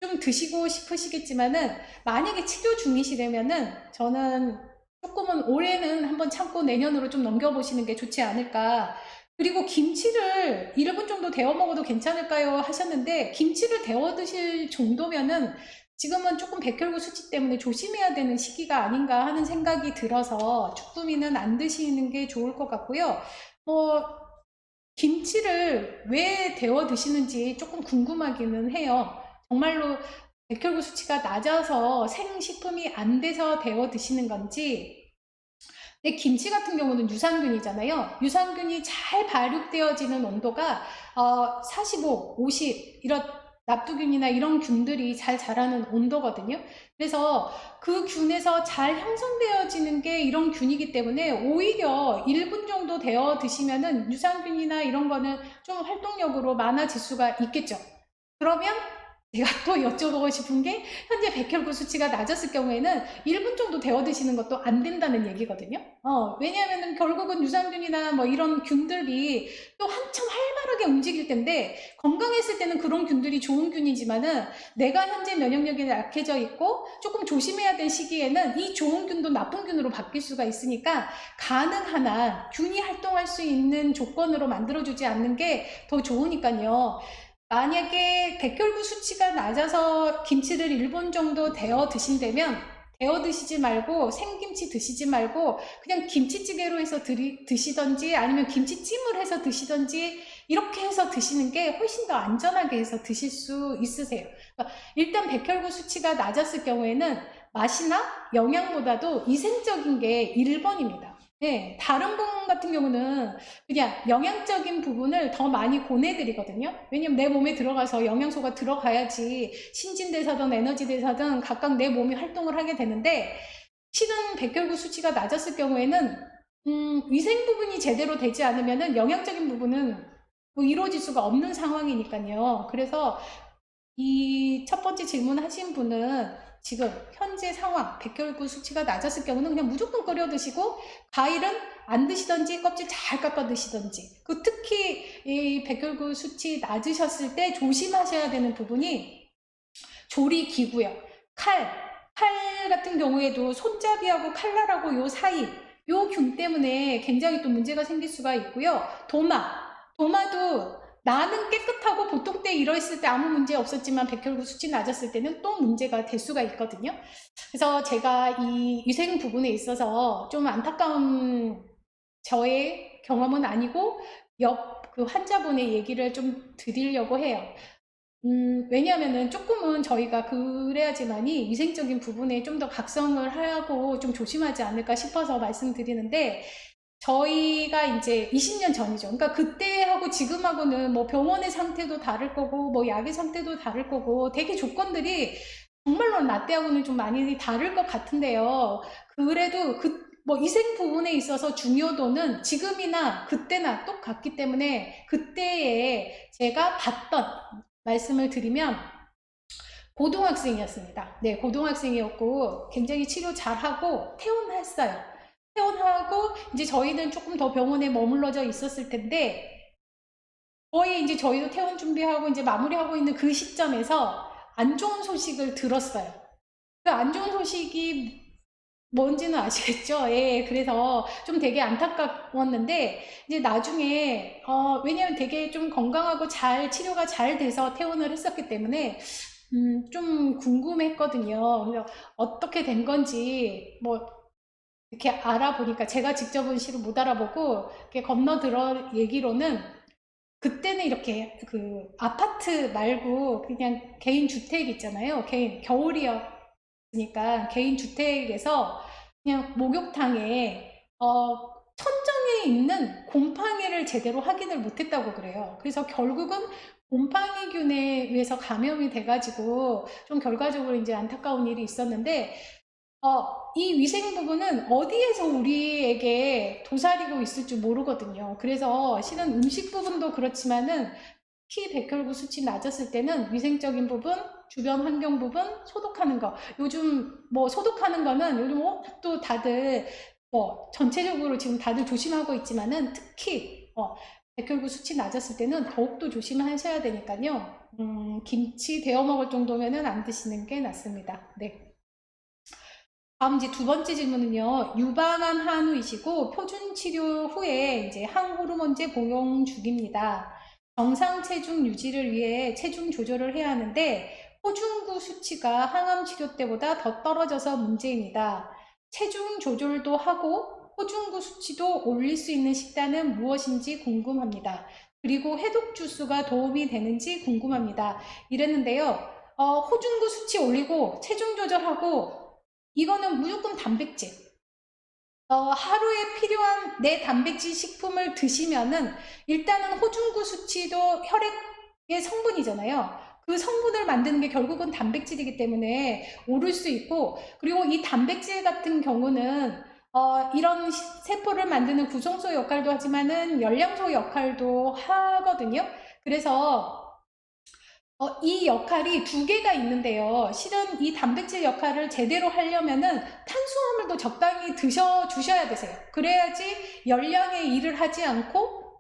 좀 드시고 싶으시겠지만은, 만약에 치료 중이시라면은 저는 조금은 올해는 한번 참고 내년으로 좀 넘겨보시는 게 좋지 않을까. 그리고 김치를 1분 정도 데워 먹어도 괜찮을까요? 하셨는데, 김치를 데워 드실 정도면은 지금은 조금 백혈구 수치 때문에 조심해야 되는 시기가 아닌가 하는 생각이 들어서 쭈꾸미는 안 드시는 게 좋을 것 같고요. 김치를 왜 데워 드시는지 조금 궁금하기는 해요. 정말로 백혈구 수치가 낮아서 생식품이 안 돼서 데워 드시는 건지. 근데 김치 같은 경우는 유산균이잖아요. 유산균이 잘 발육되어지는 온도가 45, 50 이런 납두균이나 이런 균들이 잘 자라는 온도거든요. 그래서 그 균에서 잘 형성되어지는 게 이런 균이기 때문에 오히려 1분 정도 데워 드시면은 유산균이나 이런 거는 좀 활동력으로 많아질 수가 있겠죠. 그러면 제가 또 여쭤보고 싶은 게, 현재 백혈구 수치가 낮았을 경우에는 1분 정도 데워 드시는 것도 안 된다는 얘기거든요. 왜냐하면 결국은 유산균이나 뭐 이런 균들이 또 한참 활발하게 움직일 텐데, 건강했을 때는 그런 균들이 좋은 균이지만은 내가 현재 면역력이 약해져 있고 조금 조심해야 될 시기에는 이 좋은 균도 나쁜 균으로 바뀔 수가 있으니까 가능한 한 균이 활동할 수 있는 조건으로 만들어주지 않는 게 더 좋으니까요. 만약에 백혈구 수치가 낮아서 김치를 1분 정도 데워 드신다면 데워 드시지 말고 생김치 드시지 말고 그냥 김치찌개로 해서 드시던지 아니면 김치찜을 해서 드시던지 이렇게 해서 드시는 게 훨씬 더 안전하게 해서 드실 수 있으세요. 그러니까 일단 백혈구 수치가 낮았을 경우에는 맛이나 영양보다도 위생적인 게 1번입니다. 네, 다른 부분 같은 경우는 그냥 영양적인 부분을 더 많이 권해드리거든요. 왜냐면 내 몸에 들어가서 영양소가 들어가야지 신진대사든 에너지대사든 각각 내 몸이 활동을 하게 되는데, 실은 백혈구 수치가 낮았을 경우에는 위생 부분이 제대로 되지 않으면은 영양적인 부분은 뭐 이루어질 수가 없는 상황이니까요. 그래서 이 첫 번째 질문하신 분은 지금 현재 상황 백혈구 수치가 낮았을 경우는 그냥 무조건 끓여 드시고, 과일은 안 드시던지 껍질 잘 깎아 드시던지, 그 특히 이 백혈구 수치 낮으셨을 때 조심하셔야 되는 부분이 조리기구요. 칼 같은 경우에도 손잡이하고 칼날하고 요 사이 요 균 때문에 굉장히 또 문제가 생길 수가 있고요. 도마도 나는 깨끗하고 보통 때 이랬을 때 아무 문제 없었지만 백혈구 수치 낮았을 때는 또 문제가 될 수가 있거든요. 그래서 제가 이 위생 부분에 있어서 좀 안타까운 저의 경험은 아니고 옆 그 환자분의 얘기를 좀 드리려고 해요. 왜냐하면은 조금은 저희가 그래야지만이 위생적인 부분에 좀 더 각성을 하고 좀 조심하지 않을까 싶어서 말씀드리는데, 저희가 이제 20년 전이죠. 그러니까 그때하고 지금하고는 뭐 병원의 상태도 다를 거고, 뭐 약의 상태도 다를 거고, 되게 조건들이 정말로 나 때하고는 좀 많이 다를 것 같은데요. 그래도 뭐 위생 부분에 있어서 중요도는 지금이나 그때나 똑같기 때문에, 그때에 제가 봤던 말씀을 드리면 고등학생이었습니다. 네, 고등학생이었고 굉장히 치료 잘하고 퇴원했어요. 퇴원하고 이제 저희는 조금 더 병원에 머물러져 있었을 텐데, 거의 이제 저희도 퇴원 준비하고 이제 마무리하고 있는 그 시점에서 안 좋은 소식을 들었어요. 그 안 좋은 소식이 뭔지는 아시겠죠? 예, 그래서 좀 되게 안타까웠는데, 이제 나중에, 왜냐면 되게 좀 건강하고 치료가 잘 돼서 퇴원을 했었기 때문에, 좀 궁금했거든요. 그래서 어떻게 된 건지, 뭐, 이렇게 알아보니까 제가 직접은 실은 못 알아보고, 이렇게 건너들어 얘기로는, 그때는 이렇게 그 아파트 말고 그냥 개인 주택 있잖아요. 겨울이었으니까 개인 주택에서 그냥 목욕탕에 천정에 있는 곰팡이를 제대로 확인을 못했다고 그래요. 그래서 결국은 곰팡이균에 의해서 감염이 돼가지고 좀 결과적으로 이제 안타까운 일이 있었는데, 이 위생 부분은 어디에서 우리에게 도사리고 있을 줄 모르거든요. 그래서 실은 음식 부분도 그렇지만은 특히 백혈구 수치 낮았을 때는 위생적인 부분, 주변 환경 부분, 소독하는 거. 요즘 뭐 소독하는 거는 요즘 또 다들 뭐 전체적으로 지금 다들 조심하고 있지만은 특히 백혈구 수치 낮았을 때는 더욱더 조심하셔야 되니까요. 김치 데워 먹을 정도면은 안 드시는 게 낫습니다. 네. 다음 이제 두 번째 질문은요. 유방암 한우이시고 표준 치료 후에 이제 항호르몬제 복용 중입니다. 정상 체중 유지를 위해 체중 조절을 해야 하는데 호중구 수치가 항암 치료 때보다 더 떨어져서 문제입니다. 체중 조절도 하고 호중구 수치도 올릴 수 있는 식단은 무엇인지 궁금합니다. 그리고 해독 주스가 도움이 되는지 궁금합니다. 이랬는데요. 호중구 수치 올리고 체중 조절하고 이거는 무조건 단백질. 하루에 필요한 내 단백질 식품을 드시면은 일단은 호중구 수치도 혈액의 성분이잖아요. 그 성분을 만드는 게 결국은 단백질이기 때문에 오를 수 있고, 그리고 이 단백질 같은 경우는 이런 세포를 만드는 구성소 역할도 하지만은 열량소 역할도 하거든요. 그래서 이 역할이 두 개가 있는데요. 실은 이 단백질 역할을 제대로 하려면은 탄수화물도 적당히 드셔주셔야 되세요. 그래야지 열량의 일을 하지 않고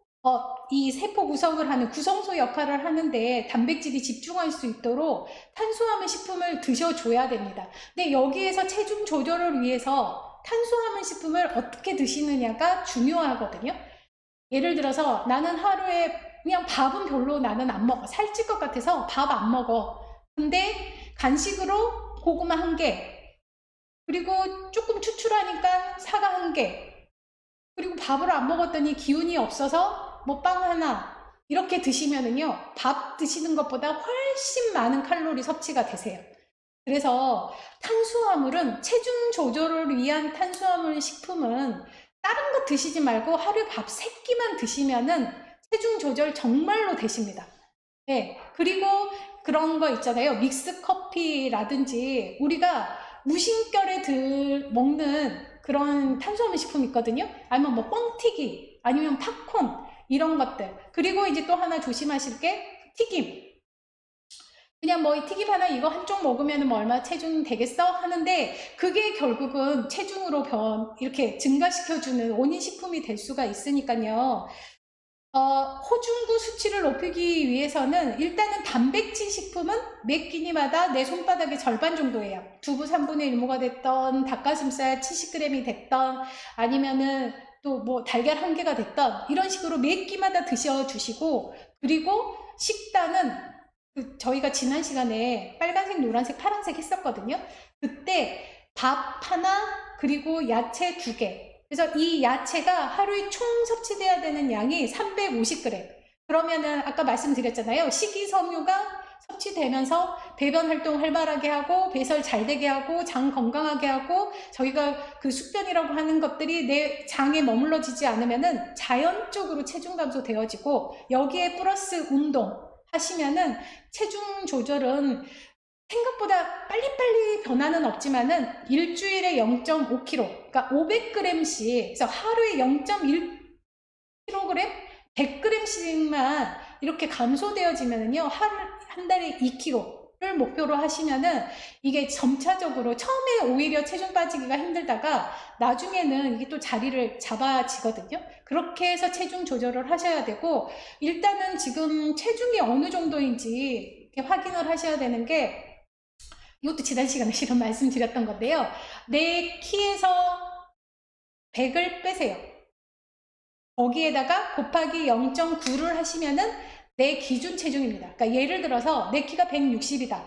이 세포 구성을 하는 구성소 역할을 하는데 단백질이 집중할 수 있도록 탄수화물 식품을 드셔줘야 됩니다. 근데 여기에서 체중 조절을 위해서 탄수화물 식품을 어떻게 드시느냐가 중요하거든요. 예를 들어서 나는 하루에 그냥 밥은 별로 나는 안 먹어. 살찔 것 같아서 밥 안 먹어. 근데 간식으로 고구마 1개, 그리고 조금 추출하니까 사과 1개, 그리고 밥을 안 먹었더니 기운이 없어서 뭐 빵 하나, 이렇게 드시면은요, 밥 드시는 것보다 훨씬 많은 칼로리 섭취가 되세요. 그래서 탄수화물은 체중 조절을 위한 탄수화물 식품은 다른 거 드시지 말고 하루에 밥 3끼만 드시면은 체중 조절 정말로 되십니다. 네, 그리고 그런 거 있잖아요. 믹스 커피라든지 우리가 무심결에 먹는 그런 탄수화물 식품 있거든요. 아니면 뭐 뻥튀기, 아니면 팝콘, 이런 것들. 그리고 이제 또 하나 조심하실 게 튀김. 그냥 뭐 튀김 하나 이거 한쪽 먹으면 뭐 얼마 체중 되겠어? 하는데 그게 결국은 체중으로 이렇게 증가시켜주는 원인식품이 될 수가 있으니까요. 호중구 수치를 높이기 위해서는 일단은 단백질 식품은 매 끼니마다 내 손바닥의 절반 정도예요. 두부 3분의 1모가 됐던 닭가슴살 70g이 됐던 아니면은 또 뭐 달걀 1개가 됐던 이런 식으로 매 끼마다 드셔주시고, 그리고 식단은 저희가 지난 시간에 빨간색, 노란색, 파란색 했었거든요. 그때 밥 하나 그리고 야채 2개. 그래서 이 야채가 하루에 총 섭취돼야 되는 양이 350g. 그러면은 아까 말씀드렸잖아요. 식이섬유가 섭취되면서 배변 활동 활발하게 하고 배설 잘 되게 하고 장 건강하게 하고, 저희가 그 숙변이라고 하는 것들이 내 장에 머물러지지 않으면은 자연적으로 체중 감소 되어지고, 여기에 플러스 운동 하시면은 체중 조절은 생각보다 빨리빨리 변화는 없지만은 일주일에 0.5kg, 그러니까 500g씩, 그래서 하루에 0.1kg, 100g씩만 이렇게 감소되어지면은요, 한 달에 2kg를 목표로 하시면은 이게 점차적으로 처음에 오히려 체중 빠지기가 힘들다가 나중에는 이게 또 자리를 잡아지거든요. 그렇게 해서 체중 조절을 하셔야 되고, 일단은 지금 체중이 어느 정도인지 이렇게 확인을 하셔야 되는 게, 이것도 지난 시간에 실은 말씀드렸던 건데요. 내 키에서 100을 빼세요. 거기에다가 곱하기 0.9를 하시면은 내 기준 체중입니다. 그러니까 예를 들어서 내 키가 160이다.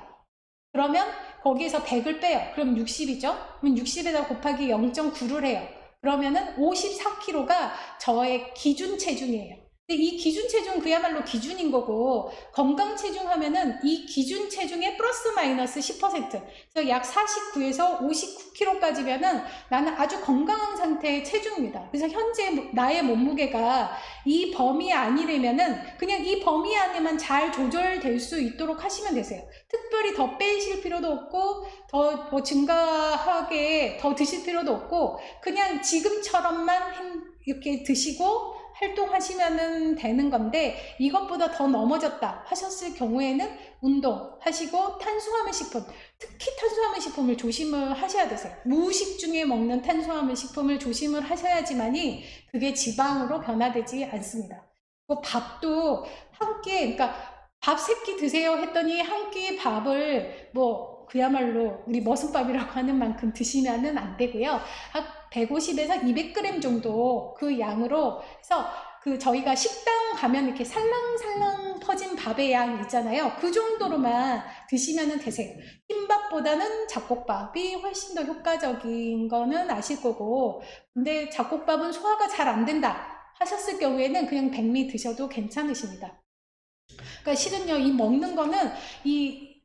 그러면 거기에서 100을 빼요. 그럼 60이죠? 그럼 60에다 곱하기 0.9를 해요. 그러면은 54kg가 저의 기준 체중이에요. 근데 이 기준 체중 그야말로 기준인 거고, 건강 체중 하면은 이 기준 체중의 플러스 마이너스 10%. 그래서 약 49에서 59kg까지면은 나는 아주 건강한 상태의 체중입니다. 그래서 현재 나의 몸무게가 이 범위 안이라면은 그냥 이 범위 안에만 잘 조절될 수 있도록 하시면 되세요. 특별히 더 빼실 필요도 없고 더 뭐 증가하게 더 드실 필요도 없고, 그냥 지금처럼만 이렇게 드시고 활동하시면 되는 건데, 이것보다 더 넘어졌다 하셨을 경우에는 운동하시고 탄수화물 식품, 특히 탄수화물 식품을 조심을 하셔야 되세요. 무식 중에 먹는 탄수화물 식품을 조심을 하셔야지만이 그게 지방으로 변화되지 않습니다. 밥도 한 끼, 그러니까 밥 3끼 드세요 했더니 한 끼 밥을 뭐 그야말로 우리 머슴밥이라고 하는 만큼 드시면은 안 되고요. 150에서 200g 정도 그 양으로 해서, 그 저희가 식당 가면 이렇게 살랑살랑 퍼진 밥의 양 있잖아요. 그 정도로만 드시면 되세요. 흰밥보다는 잡곡밥이 훨씬 더 효과적인 거는 아실 거고, 근데 잡곡밥은 소화가 잘 안 된다 하셨을 경우에는 그냥 백미 드셔도 괜찮으십니다. 그러니까 실은요, 이 먹는 거는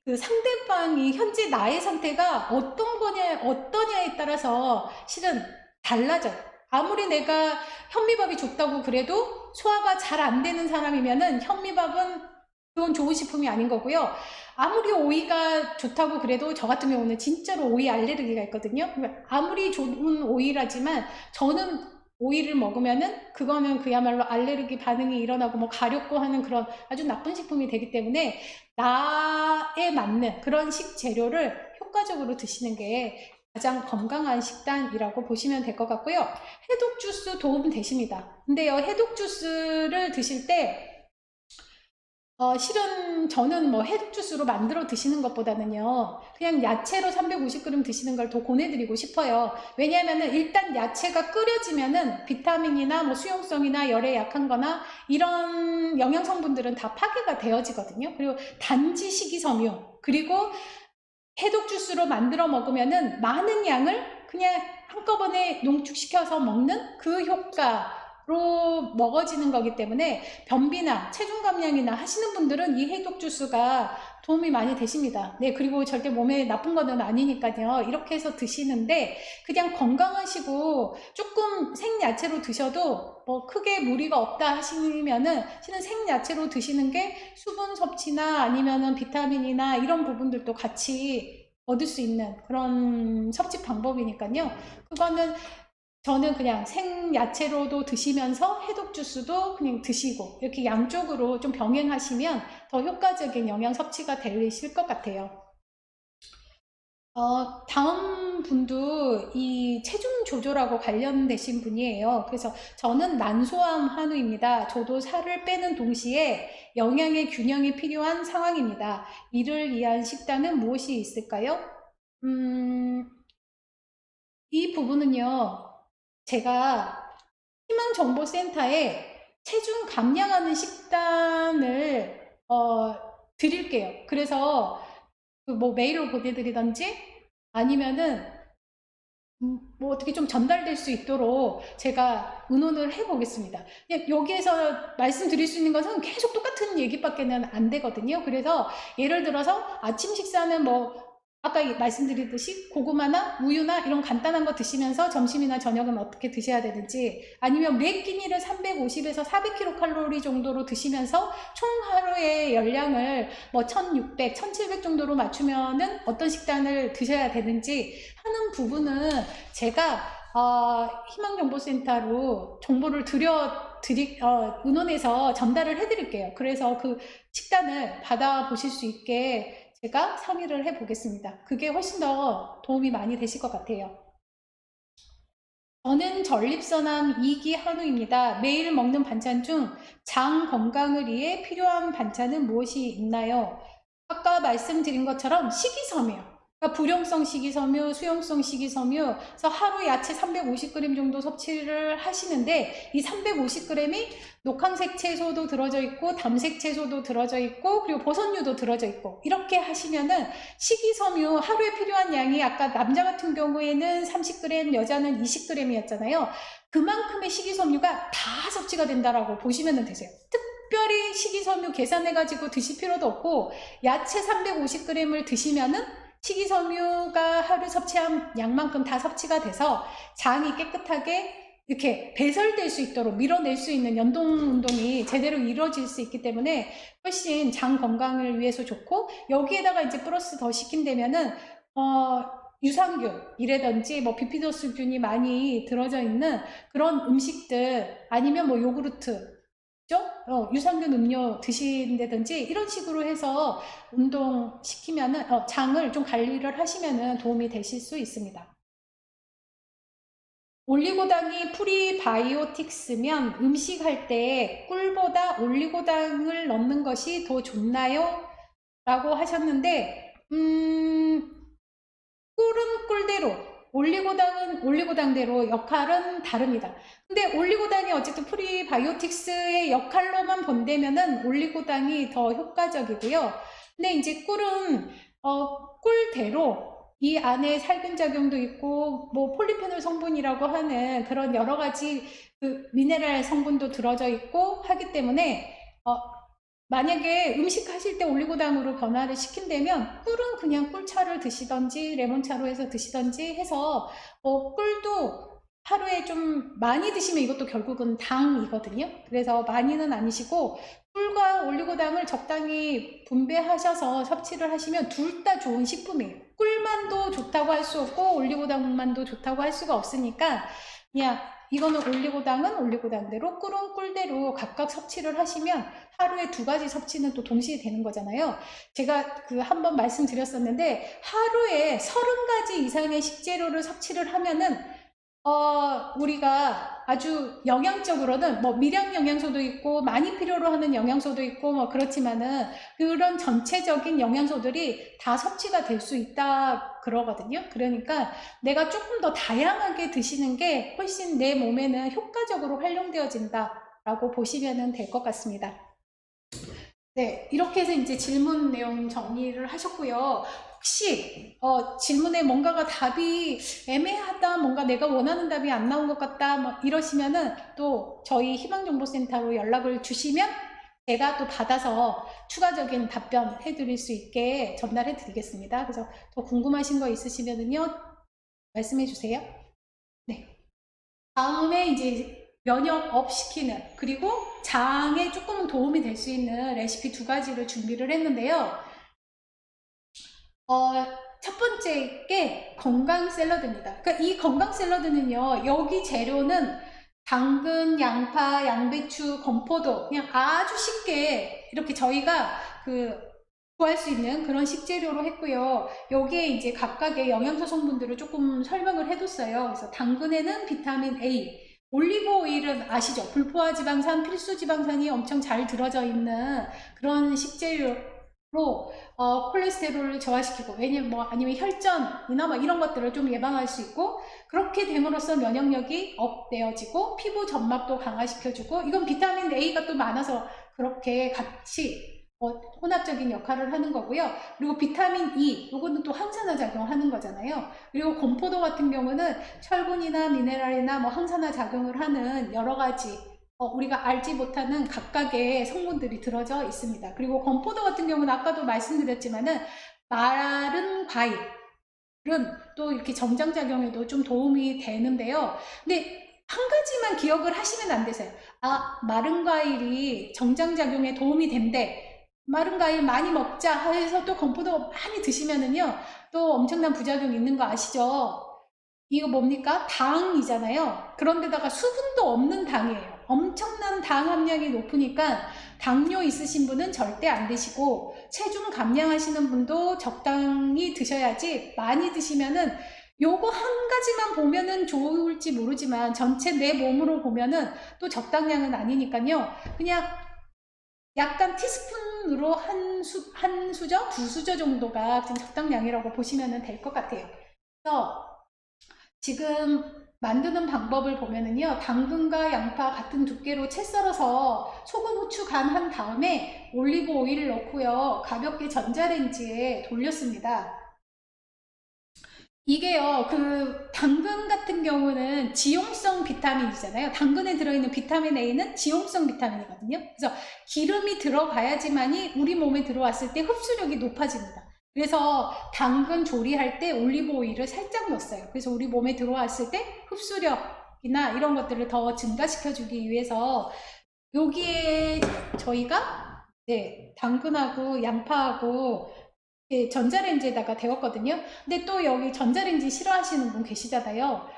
그 상대방이 현재 나의 상태가 어떠냐에 따라서 실은 달라져요. 아무리 내가 현미밥이 좋다고 그래도 소화가 잘 안 되는 사람이면은 현미밥은 그건 좋은 식품이 아닌 거고요. 아무리 오이가 좋다고 그래도, 저 같은 경우는 진짜로 오이 알레르기가 있거든요. 아무리 좋은 오이라지만 저는 오이를 먹으면은 그거는 그야말로 알레르기 반응이 일어나고 뭐 가렵고 하는 그런 아주 나쁜 식품이 되기 때문에 나에 맞는 그런 식재료를 효과적으로 드시는 게 가장 건강한 식단이라고 보시면 될 것 같고요. 해독 주스 도움 되십니다. 근데요, 해독 주스를 드실 때 실은 저는 뭐 해독 주스로 만들어 드시는 것보다는요, 그냥 야채로 350g 드시는 걸 더 권해드리고 싶어요. 왜냐하면은 일단 야채가 끓여지면은 비타민이나 뭐 수용성이나 열에 약한 거나 이런 영양 성분들은 다 파괴가 되어지거든요. 그리고 단지 식이섬유, 그리고 해독 주스로 만들어 먹으면은 많은 양을 그냥 한꺼번에 농축시켜서 먹는 그 효과로 먹어지는 거기 때문에 변비나 체중 감량이나 하시는 분들은 이 해독 주스가 도움이 많이 되십니다. 네, 그리고 절대 몸에 나쁜 거는 아니니까요. 이렇게 해서 드시는데, 그냥 건강하시고 조금 생야채로 드셔도 뭐 크게 무리가 없다 하시면은 실은 생야채로 드시는 게 수분 섭취나 아니면은 비타민이나 이런 부분들도 같이 얻을 수 있는 그런 섭취 방법이니까요. 그거는 저는 그냥 생야채로도 드시면서 해독 주스도 그냥 드시고 이렇게 양쪽으로 좀 병행하시면 더 효과적인 영양 섭취가 되실 것 같아요. 다음 분도 이 체중 조절하고 관련되신 분이에요. 그래서 저는 난소암 한우입니다. 저도 살을 빼는 동시에 영양의 균형이 필요한 상황입니다. 이를 위한 식단은 무엇이 있을까요? 이 부분은요, 제가 희망정보센터에 체중 감량하는 식단을 드릴게요. 그래서 뭐 메일로 보내드리던지 아니면은 뭐 어떻게 좀 전달될 수 있도록 제가 의논을 해보겠습니다. 여기에서 말씀드릴 수 있는 것은 계속 똑같은 얘기밖에는 안 되거든요. 그래서 예를 들어서 아침 식사는 뭐 아까 말씀드리듯이 고구마나 우유나 이런 간단한 거 드시면서 점심이나 저녁은 어떻게 드셔야 되는지, 아니면 매 끼니를 350에서 400kcal 정도로 드시면서 총 하루의 열량을 뭐 1600, 1700 정도로 맞추면은 어떤 식단을 드셔야 되는지 하는 부분은 제가 희망정보센터로 정보를 의논해서 전달을 해드릴게요. 그래서 그 식단을 받아보실 수 있게 제가 상의를 해보겠습니다. 그게 훨씬 더 도움이 많이 되실 것 같아요. 저는 전립선암 2기 한우입니다. 매일 먹는 반찬 중 장 건강을 위해 필요한 반찬은 무엇이 있나요? 아까 말씀드린 것처럼 식이섬유, 그러니까 불용성 식이섬유, 수용성 식이섬유, 그래서 하루 야채 350g 정도 섭취를 하시는데, 이 350g이 녹황색 채소도 들어져 있고 담색 채소도 들어져 있고 그리고 버섯류도 들어져 있고, 이렇게 하시면은 식이섬유 하루에 필요한 양이 아까 남자 같은 경우에는 30g, 여자는 20g이었잖아요. 그만큼의 식이섬유가 다 섭취가 된다라고 보시면 되세요. 특별히 식이섬유 계산해가지고 드실 필요도 없고, 야채 350g을 드시면은 식이섬유가 하루 섭취한 양만큼 다 섭취가 돼서 장이 깨끗하게 이렇게 배설될 수 있도록 밀어낼 수 있는 연동 운동이 제대로 이루어질 수 있기 때문에 훨씬 장 건강을 위해서 좋고, 여기에다가 이제 플러스 더 시킨다면은 유산균이라든지 뭐 비피도수균이 많이 들어져 있는 그런 음식들, 아니면 뭐 요구르트, 유산균 음료 드신다든지 이런 식으로 해서 운동시키면은 장을 좀 관리를 하시면은 도움이 되실 수 있습니다. 올리고당이 프리바이오틱스면 음식할 때 꿀보다 올리고당을 넣는 것이 더 좋나요? 라고 하셨는데, 꿀은 꿀대로, 올리고당은 올리고당대로 역할은 다릅니다. 근데 올리고당이 어쨌든 프리바이오틱스의 역할로만 본다면은 올리고당이 더 효과적이고요. 근데 이제 꿀은 꿀대로 이 안에 살균작용도 있고 뭐 폴리페놀 성분이라고 하는 그런 여러 가지 그 미네랄 성분도 들어져 있고 하기 때문에 만약에 음식 하실 때 올리고당으로 변화를 시킨다면 꿀은 그냥 꿀차를 드시던지 레몬차로 해서 드시던지 해서 꿀도 하루에 좀 많이 드시면 이것도 결국은 당이거든요. 그래서 많이는 아니시고 꿀과 올리고당을 적당히 분배하셔서 섭취를 하시면 둘 다 좋은 식품이에요. 꿀만도 좋다고 할 수 없고 올리고당만도 좋다고 할 수가 없으니까 그냥 이거는 올리고당은 올리고당대로 꿀은 꿀대로 각각 섭취를 하시면 하루에 2가지 섭취는 또 동시에 되는 거잖아요. 제가 한번 말씀드렸었는데 하루에 30가지 이상의 식재료를 섭취를 하면은 우리가 아주 영양적으로는 뭐 미량 영양소도 있고 많이 필요로 하는 영양소도 있고 뭐 그렇지만은 그런 전체적인 영양소들이 다 섭취가 될 수 있다 그러거든요. 그러니까 내가 조금 더 다양하게 드시는 게 훨씬 내 몸에는 효과적으로 활용되어진다 라고 보시면 될 것 같습니다. 네, 이렇게 해서 이제 질문 내용 정리를 하셨고요. 혹시 질문에 뭔가가 답이 애매하다, 뭔가 내가 원하는 답이 안 나온 것 같다, 뭐 이러시면은 또 저희 희망정보센터로 연락을 주시면 제가 또 받아서 추가적인 답변 해드릴 수 있게 전달해 드리겠습니다. 그래서 더 궁금하신 거 있으시면은요, 말씀해 주세요. 네. 다음에 이제 면역업 시키는, 그리고 장에 조금은 도움이 될 수 있는 레시피 2가지를 준비를 했는데요. 첫 번째 게 건강 샐러드입니다. 그러니까 이 건강 샐러드는요, 여기 재료는 당근, 양파, 양배추, 건포도 그냥 아주 쉽게 이렇게 저희가 구할 수 있는 그런 식재료로 했고요. 여기에 이제 각각의 영양소 성분들을 조금 설명을 해뒀어요. 그래서 당근에는 비타민 A, 올리브 오일은 아시죠? 불포화 지방산, 필수 지방산이 엄청 잘 들어져 있는 그런 식재료로 콜레스테롤을 저하시키고, 왜냐면 뭐 아니면 혈전이나 뭐 이런 것들을 좀 예방할 수 있고, 그렇게 됨으로써 면역력이 업되어지고 피부 점막도 강화시켜주고, 이건 비타민 A가 또 많아서 그렇게 같이 혼합적인 역할을 하는 거고요. 그리고 비타민 E, 요거는 또 항산화 작용하는 거잖아요. 그리고 건포도 같은 경우는 철분이나 미네랄이나 뭐 항산화 작용을 하는 여러 가지 우리가 알지 못하는 각각의 성분들이 들어져 있습니다. 그리고 건포도 같은 경우는 아까도 말씀드렸지만은 마른 과일은 또 이렇게 정장작용에도 좀 도움이 되는데요. 근데 한 가지만 기억을 하시면 안 되세요. 아, 마른 과일이 정장작용에 도움이 된대. 마른 과일 많이 먹자 해서 또 건포도 많이 드시면은요, 또 엄청난 부작용 있는 거 아시죠? 이거 뭡니까? 당이잖아요. 그런데다가 수분도 없는 당이에요. 엄청난 당 함량이 높으니까 당뇨 있으신 분은 절대 안 드시고, 체중 감량하시는 분도 적당히 드셔야지, 많이 드시면은 요거 한 가지만 보면은 좋을지 모르지만 전체 내 몸으로 보면은 또 적당량은 아니니까요. 그냥 약간 티스푼으로 한 수저, 두 수저 정도가 지금 적당량이라고 보시면 될 것 같아요. 그래서 지금 만드는 방법을 보면은요, 당근과 양파 같은 두께로 채 썰어서 소금, 후추 간 한 다음에 올리브 오일을 넣고요, 가볍게 전자레인지에 돌렸습니다. 이게요, 당근 같은 경우는 지용성 비타민이잖아요. 당근에 들어있는 비타민 A는 지용성 비타민이거든요. 그래서 기름이 들어가야지만이 우리 몸에 들어왔을 때 흡수력이 높아집니다. 그래서 당근 조리할 때 올리브 오일을 살짝 넣었어요. 그래서 우리 몸에 들어왔을 때 흡수력이나 이런 것들을 더 증가시켜주기 위해서 여기에 저희가 당근하고 양파하고 전자레인지에다가 데웠거든요. 근데 또 여기 전자레인지 싫어하시는 분 계시잖아요.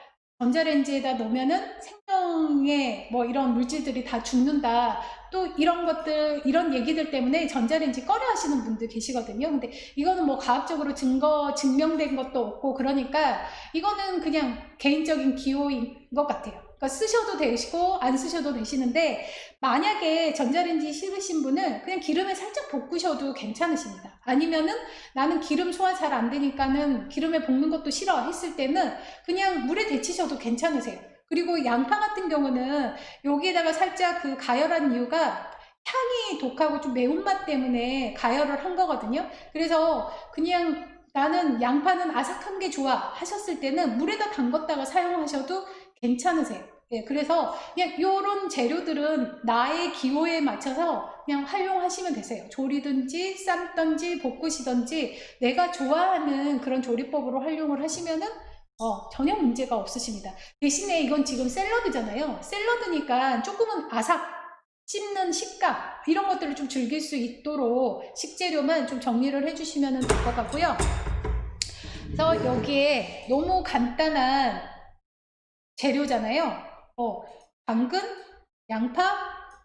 전자레인지에다 놓으면은 생명의 뭐 이런 물질들이 다 죽는다. 또 이런 것들, 이런 얘기들 때문에 전자레인지 꺼려 하시는 분들 계시거든요. 근데 이거는 뭐 과학적으로 증명된 것도 없고, 그러니까 이거는 그냥 개인적인 기호인 것 같아요. 그러니까 쓰셔도 되시고 안 쓰셔도 되시는데, 만약에 전자레인지 싫으신 분은 그냥 기름에 살짝 볶으셔도 괜찮으십니다. 아니면은 나는 기름 소화 잘 안 되니까는 기름에 볶는 것도 싫어 했을 때는 그냥 물에 데치셔도 괜찮으세요. 그리고 양파 같은 경우는 여기에다가 살짝 가열한 이유가 향이 독하고 좀 매운맛 때문에 가열을 한 거거든요. 그래서 그냥 나는 양파는 아삭한 게 좋아 하셨을 때는 물에다 담궜다가 사용하셔도 괜찮으세요. 그래서 그냥 이런 재료들은 나의 기호에 맞춰서 그냥 활용하시면 되세요. 조리든지 삶든지 볶으시든지 내가 좋아하는 그런 조리법으로 활용을 하시면은 전혀 문제가 없으십니다. 대신에 이건 지금 샐러드잖아요. 샐러드니까 조금은 아삭, 씹는 식감 이런 것들을 좀 즐길 수 있도록 식재료만 좀 정리를 해주시면 될 것 같고요. 그래서 여기에 너무 간단한 재료잖아요. 당근, 양파,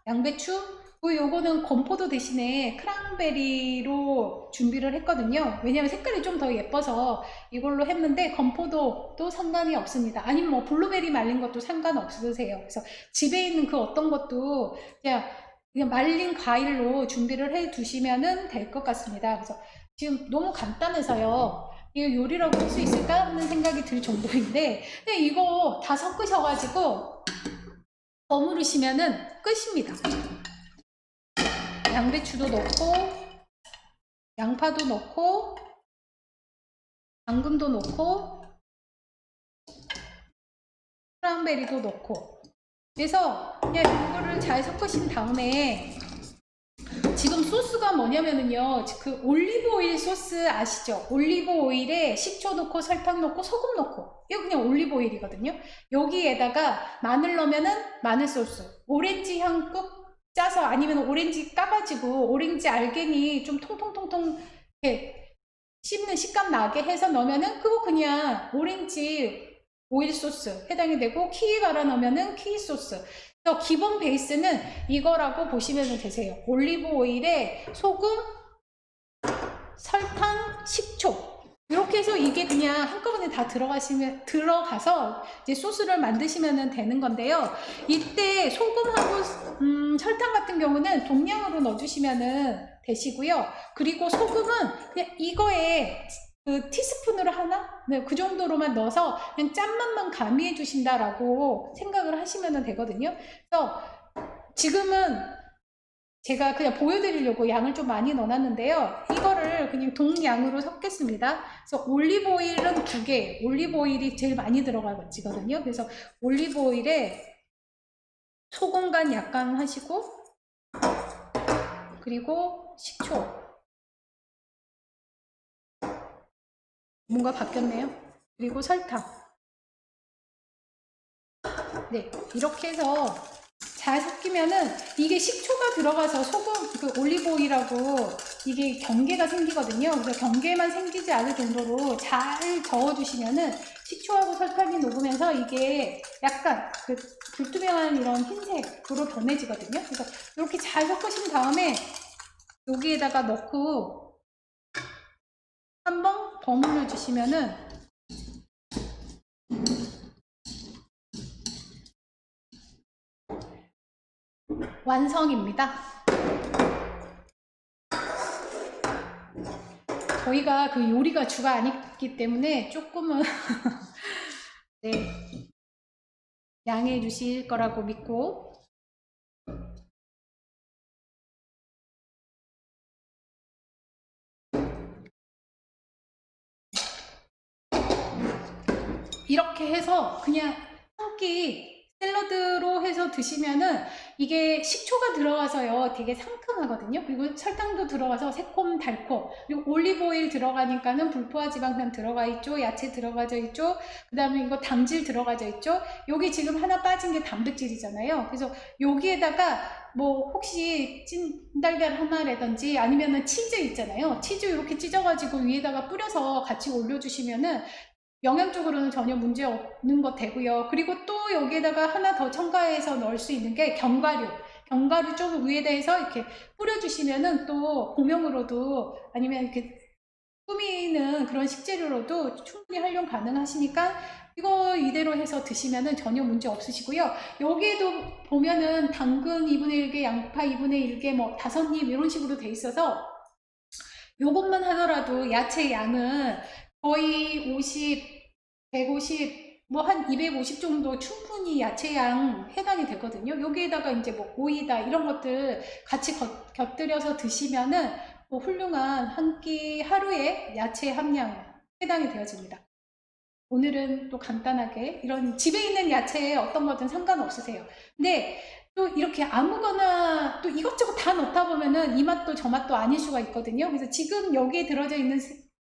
양배추, 요거는 건포도 대신에 크랑베리로 준비를 했거든요. 왜냐면 색깔이 좀 더 예뻐서 이걸로 했는데 건포도도 상관이 없습니다. 아니면 뭐 블루베리 말린 것도 상관없으세요. 그래서 집에 있는 그 어떤 것도 그냥 말린 과일로 준비를 해 두시면 될 것 같습니다. 그래서 지금 너무 간단해서요, 이거 요리라고 할 수 있을까 하는 생각이 들 정도인데, 근데 이거 다 섞으셔가지고 버무르시면은 끝입니다. 양배추도 넣고 양파도 넣고 당근도 넣고 크랜베리도 넣고, 그래서 그냥 이거를 잘 섞으신 다음에 지금 소스가 뭐냐면은요, 올리브 오일 소스 아시죠? 올리브 오일에 식초 넣고 설탕 넣고 소금 넣고, 이거 그냥 올리브 오일이거든요. 여기에다가 마늘 넣으면은 마늘 소스, 오렌지 향 꾹 짜서, 아니면 오렌지 까가지고 오렌지 알갱이 좀 통통통통 이렇게 씹는 식감 나게 해서 넣으면은 그거 그냥 오렌지 오일 소스 해당이 되고, 키위 갈아 넣으면은 키위 소스. 그래서 기본 베이스는 이거라고 보시면 되세요. 올리브 오일에 소금, 설탕, 식초. 이렇게 해서 이게 그냥 한꺼번에 다 들어가서 이제 소스를 만드시면 되는 건데요. 이때 소금하고 설탕 같은 경우는 동량으로 넣어주시면 되시고요. 그리고 소금은 그냥 이거에 그 티스푼으로 하나? 네, 그 정도로만 넣어서 그냥 짠맛만 가미해 주신다라고 생각을 하시면 되거든요. 그래서 지금은 제가 그냥 보여드리려고 양을 좀 많이 넣어놨는데요. 이거를 그냥 동량으로 섞겠습니다. 그래서 올리브 오일은 2개, 올리브 오일이 제일 많이 들어가지거든요. 그래서 올리브 오일에 소금 간 약간 하시고, 그리고 식초. 뭔가 바뀌었네요. 그리고 설탕. 네, 이렇게 해서 잘 섞이면은 이게 식초가 들어가서 소금, 그 올리브 오일하고 이게 경계가 생기거든요. 그래서 경계만 생기지 않을 정도로 잘 저어주시면은 식초하고 설탕이 녹으면서 이게 약간 그 불투명한 이런 흰색으로 변해지거든요. 그래서 이렇게 잘 섞으신 다음에 여기에다가 넣고 한번 버무려 주시면은 완성입니다. 저희가 그 요리가 주가 아니기 때문에 조금은 네, 양해해 주실 거라고 믿고, 이렇게 해서 그냥 한 끼 샐러드로 해서 드시면은 이게 식초가 들어가서요 되게 상큼하거든요. 그리고 설탕도 들어가서 새콤 달콤, 그리고 올리브 오일 들어가니까는 불포화 지방산 들어가 있죠, 야채 들어가져 있죠, 그 다음에 이거 당질 들어가져 있죠. 여기 지금 하나 빠진 게 단백질이잖아요. 그래서 여기에다가 뭐 혹시 찐달걀 하나라든지 아니면은 치즈 있잖아요, 치즈 이렇게 찢어가지고 위에다가 뿌려서 같이 올려주시면은 영양적으로는 전혀 문제 없는 것 되고요. 그리고 또 여기에다가 하나 더 첨가해서 넣을 수 있는 게 견과류. 견과류 좀 위에다 해서 이렇게 뿌려주시면은 또 고명으로도 아니면 이렇게 꾸미는 그런 식재료로도 충분히 활용 가능하시니까 이거 이대로 해서 드시면은 전혀 문제 없으시고요. 여기에도 보면은 당근 2분의 1개, 양파 2분의 1개, 뭐 5입 이런 식으로 돼 있어서 요것만 하더라도 야채 양은 거의 50, 150, 뭐 한 250 정도 충분히 야채양 해당이 되거든요. 여기에다가 이제 뭐 오이다 이런 것들 같이 곁들여서 드시면은 뭐 훌륭한 한 끼 하루에 야채 함량 해당이 되어집니다. 오늘은 또 간단하게 이런 집에 있는 야채에 어떤 거든 상관없으세요. 근데 또 이렇게 아무거나 또 이것저것 다 넣다 보면은 이 맛도 저 맛도 아닐 수가 있거든요. 그래서 지금 여기에 들어져 있는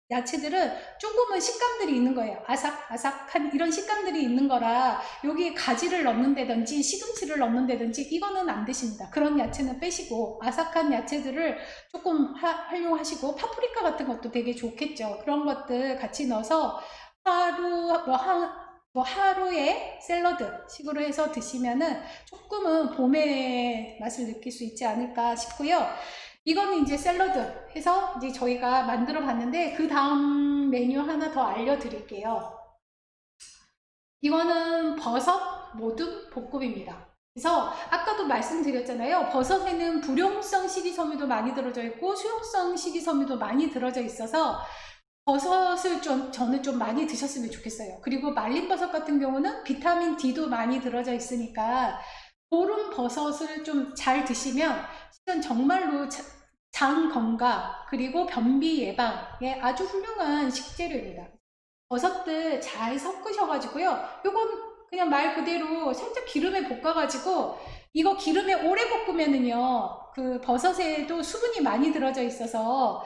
야채들은 조금은 식감들이 있는 거예요. 아삭아삭한 이런 식감들이 있는 거라 여기에 가지를 넣는다든지 시금치를 넣는다든지 이거는 안 되십니다. 그런 야채는 빼시고 아삭한 야채들을 조금 활용하시고, 파프리카 같은 것도 되게 좋겠죠. 그런 것들 같이 넣어서 하루에 샐러드 식으로 해서 드시면은 조금은 봄의 맛을 느낄 수 있지 않을까 싶고요. 이거는 이제 샐러드 해서 이제 저희가 만들어 봤는데, 그 다음 메뉴 하나 더 알려드릴게요. 이거는 버섯 모듬 볶음입니다. 그래서 아까도 말씀드렸잖아요. 버섯에는 불용성 식이섬유도 많이 들어져 있고 수용성 식이섬유도 많이 들어져 있어서 버섯을 저는 좀 많이 드셨으면 좋겠어요. 그리고 말린 버섯 같은 경우는 비타민 D도 많이 들어져 있으니까 그런 버섯을 좀 잘 드시면 실은 정말로 장 건강 그리고 변비 예방에 아주 훌륭한 식재료입니다. 버섯들 잘 섞으셔가지고요. 요건 그냥 말 그대로 살짝 기름에 볶아가지고, 이거 기름에 오래 볶으면은요 그 버섯에도 수분이 많이 들어져 있어서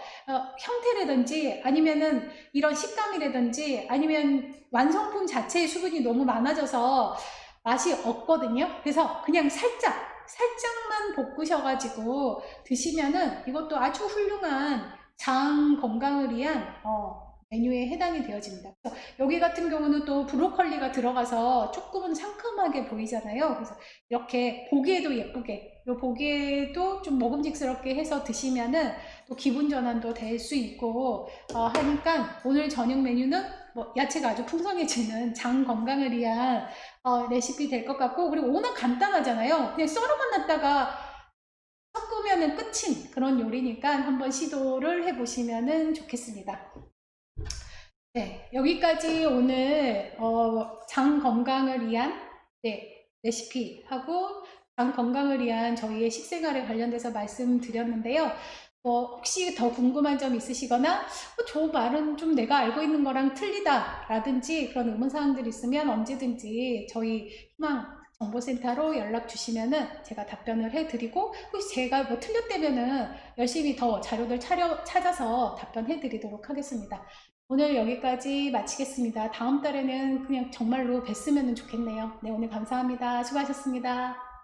형태라든지 아니면은 이런 식감이라든지 아니면 완성품 자체의 수분이 너무 많아져서 맛이 없거든요. 그래서 그냥 살짝만 볶으셔가지고 드시면은 이것도 아주 훌륭한 장 건강을 위한 메뉴에 해당이 되어집니다. 그래서 여기 같은 경우는 또 브로콜리가 들어가서 조금은 상큼하게 보이잖아요. 그래서 이렇게 보기에도 예쁘게, 보기에도 좀 먹음직스럽게 해서 드시면은 또 기분 전환도 될 수 있고 하니까 오늘 저녁 메뉴는 뭐 야채가 아주 풍성해지는 장 건강을 위한 레시피 될 것 같고, 그리고 워낙 간단하잖아요. 그냥 썰어만 놨다가 섞으면은 끝인 그런 요리니까 한번 시도를 해보시면 좋겠습니다. 네, 여기까지 오늘 장 건강을 위한 레시피하고 장 건강을 위한 저희의 식생활에 관련돼서 말씀드렸는데요. 혹시 더 궁금한 점 있으시거나 저 말은 좀 내가 알고 있는 거랑 틀리다 라든지 그런 의문사항들 있으면 언제든지 저희 희망 정보센터로 연락 주시면은 제가 답변을 해드리고, 혹시 제가 뭐 틀렸다면은 열심히 더 자료들 찾아서 답변해 드리도록 하겠습니다. 오늘 여기까지 마치겠습니다. 다음 달에는 그냥 정말로 뵀으면 좋겠네요. 네, 오늘 감사합니다. 수고하셨습니다.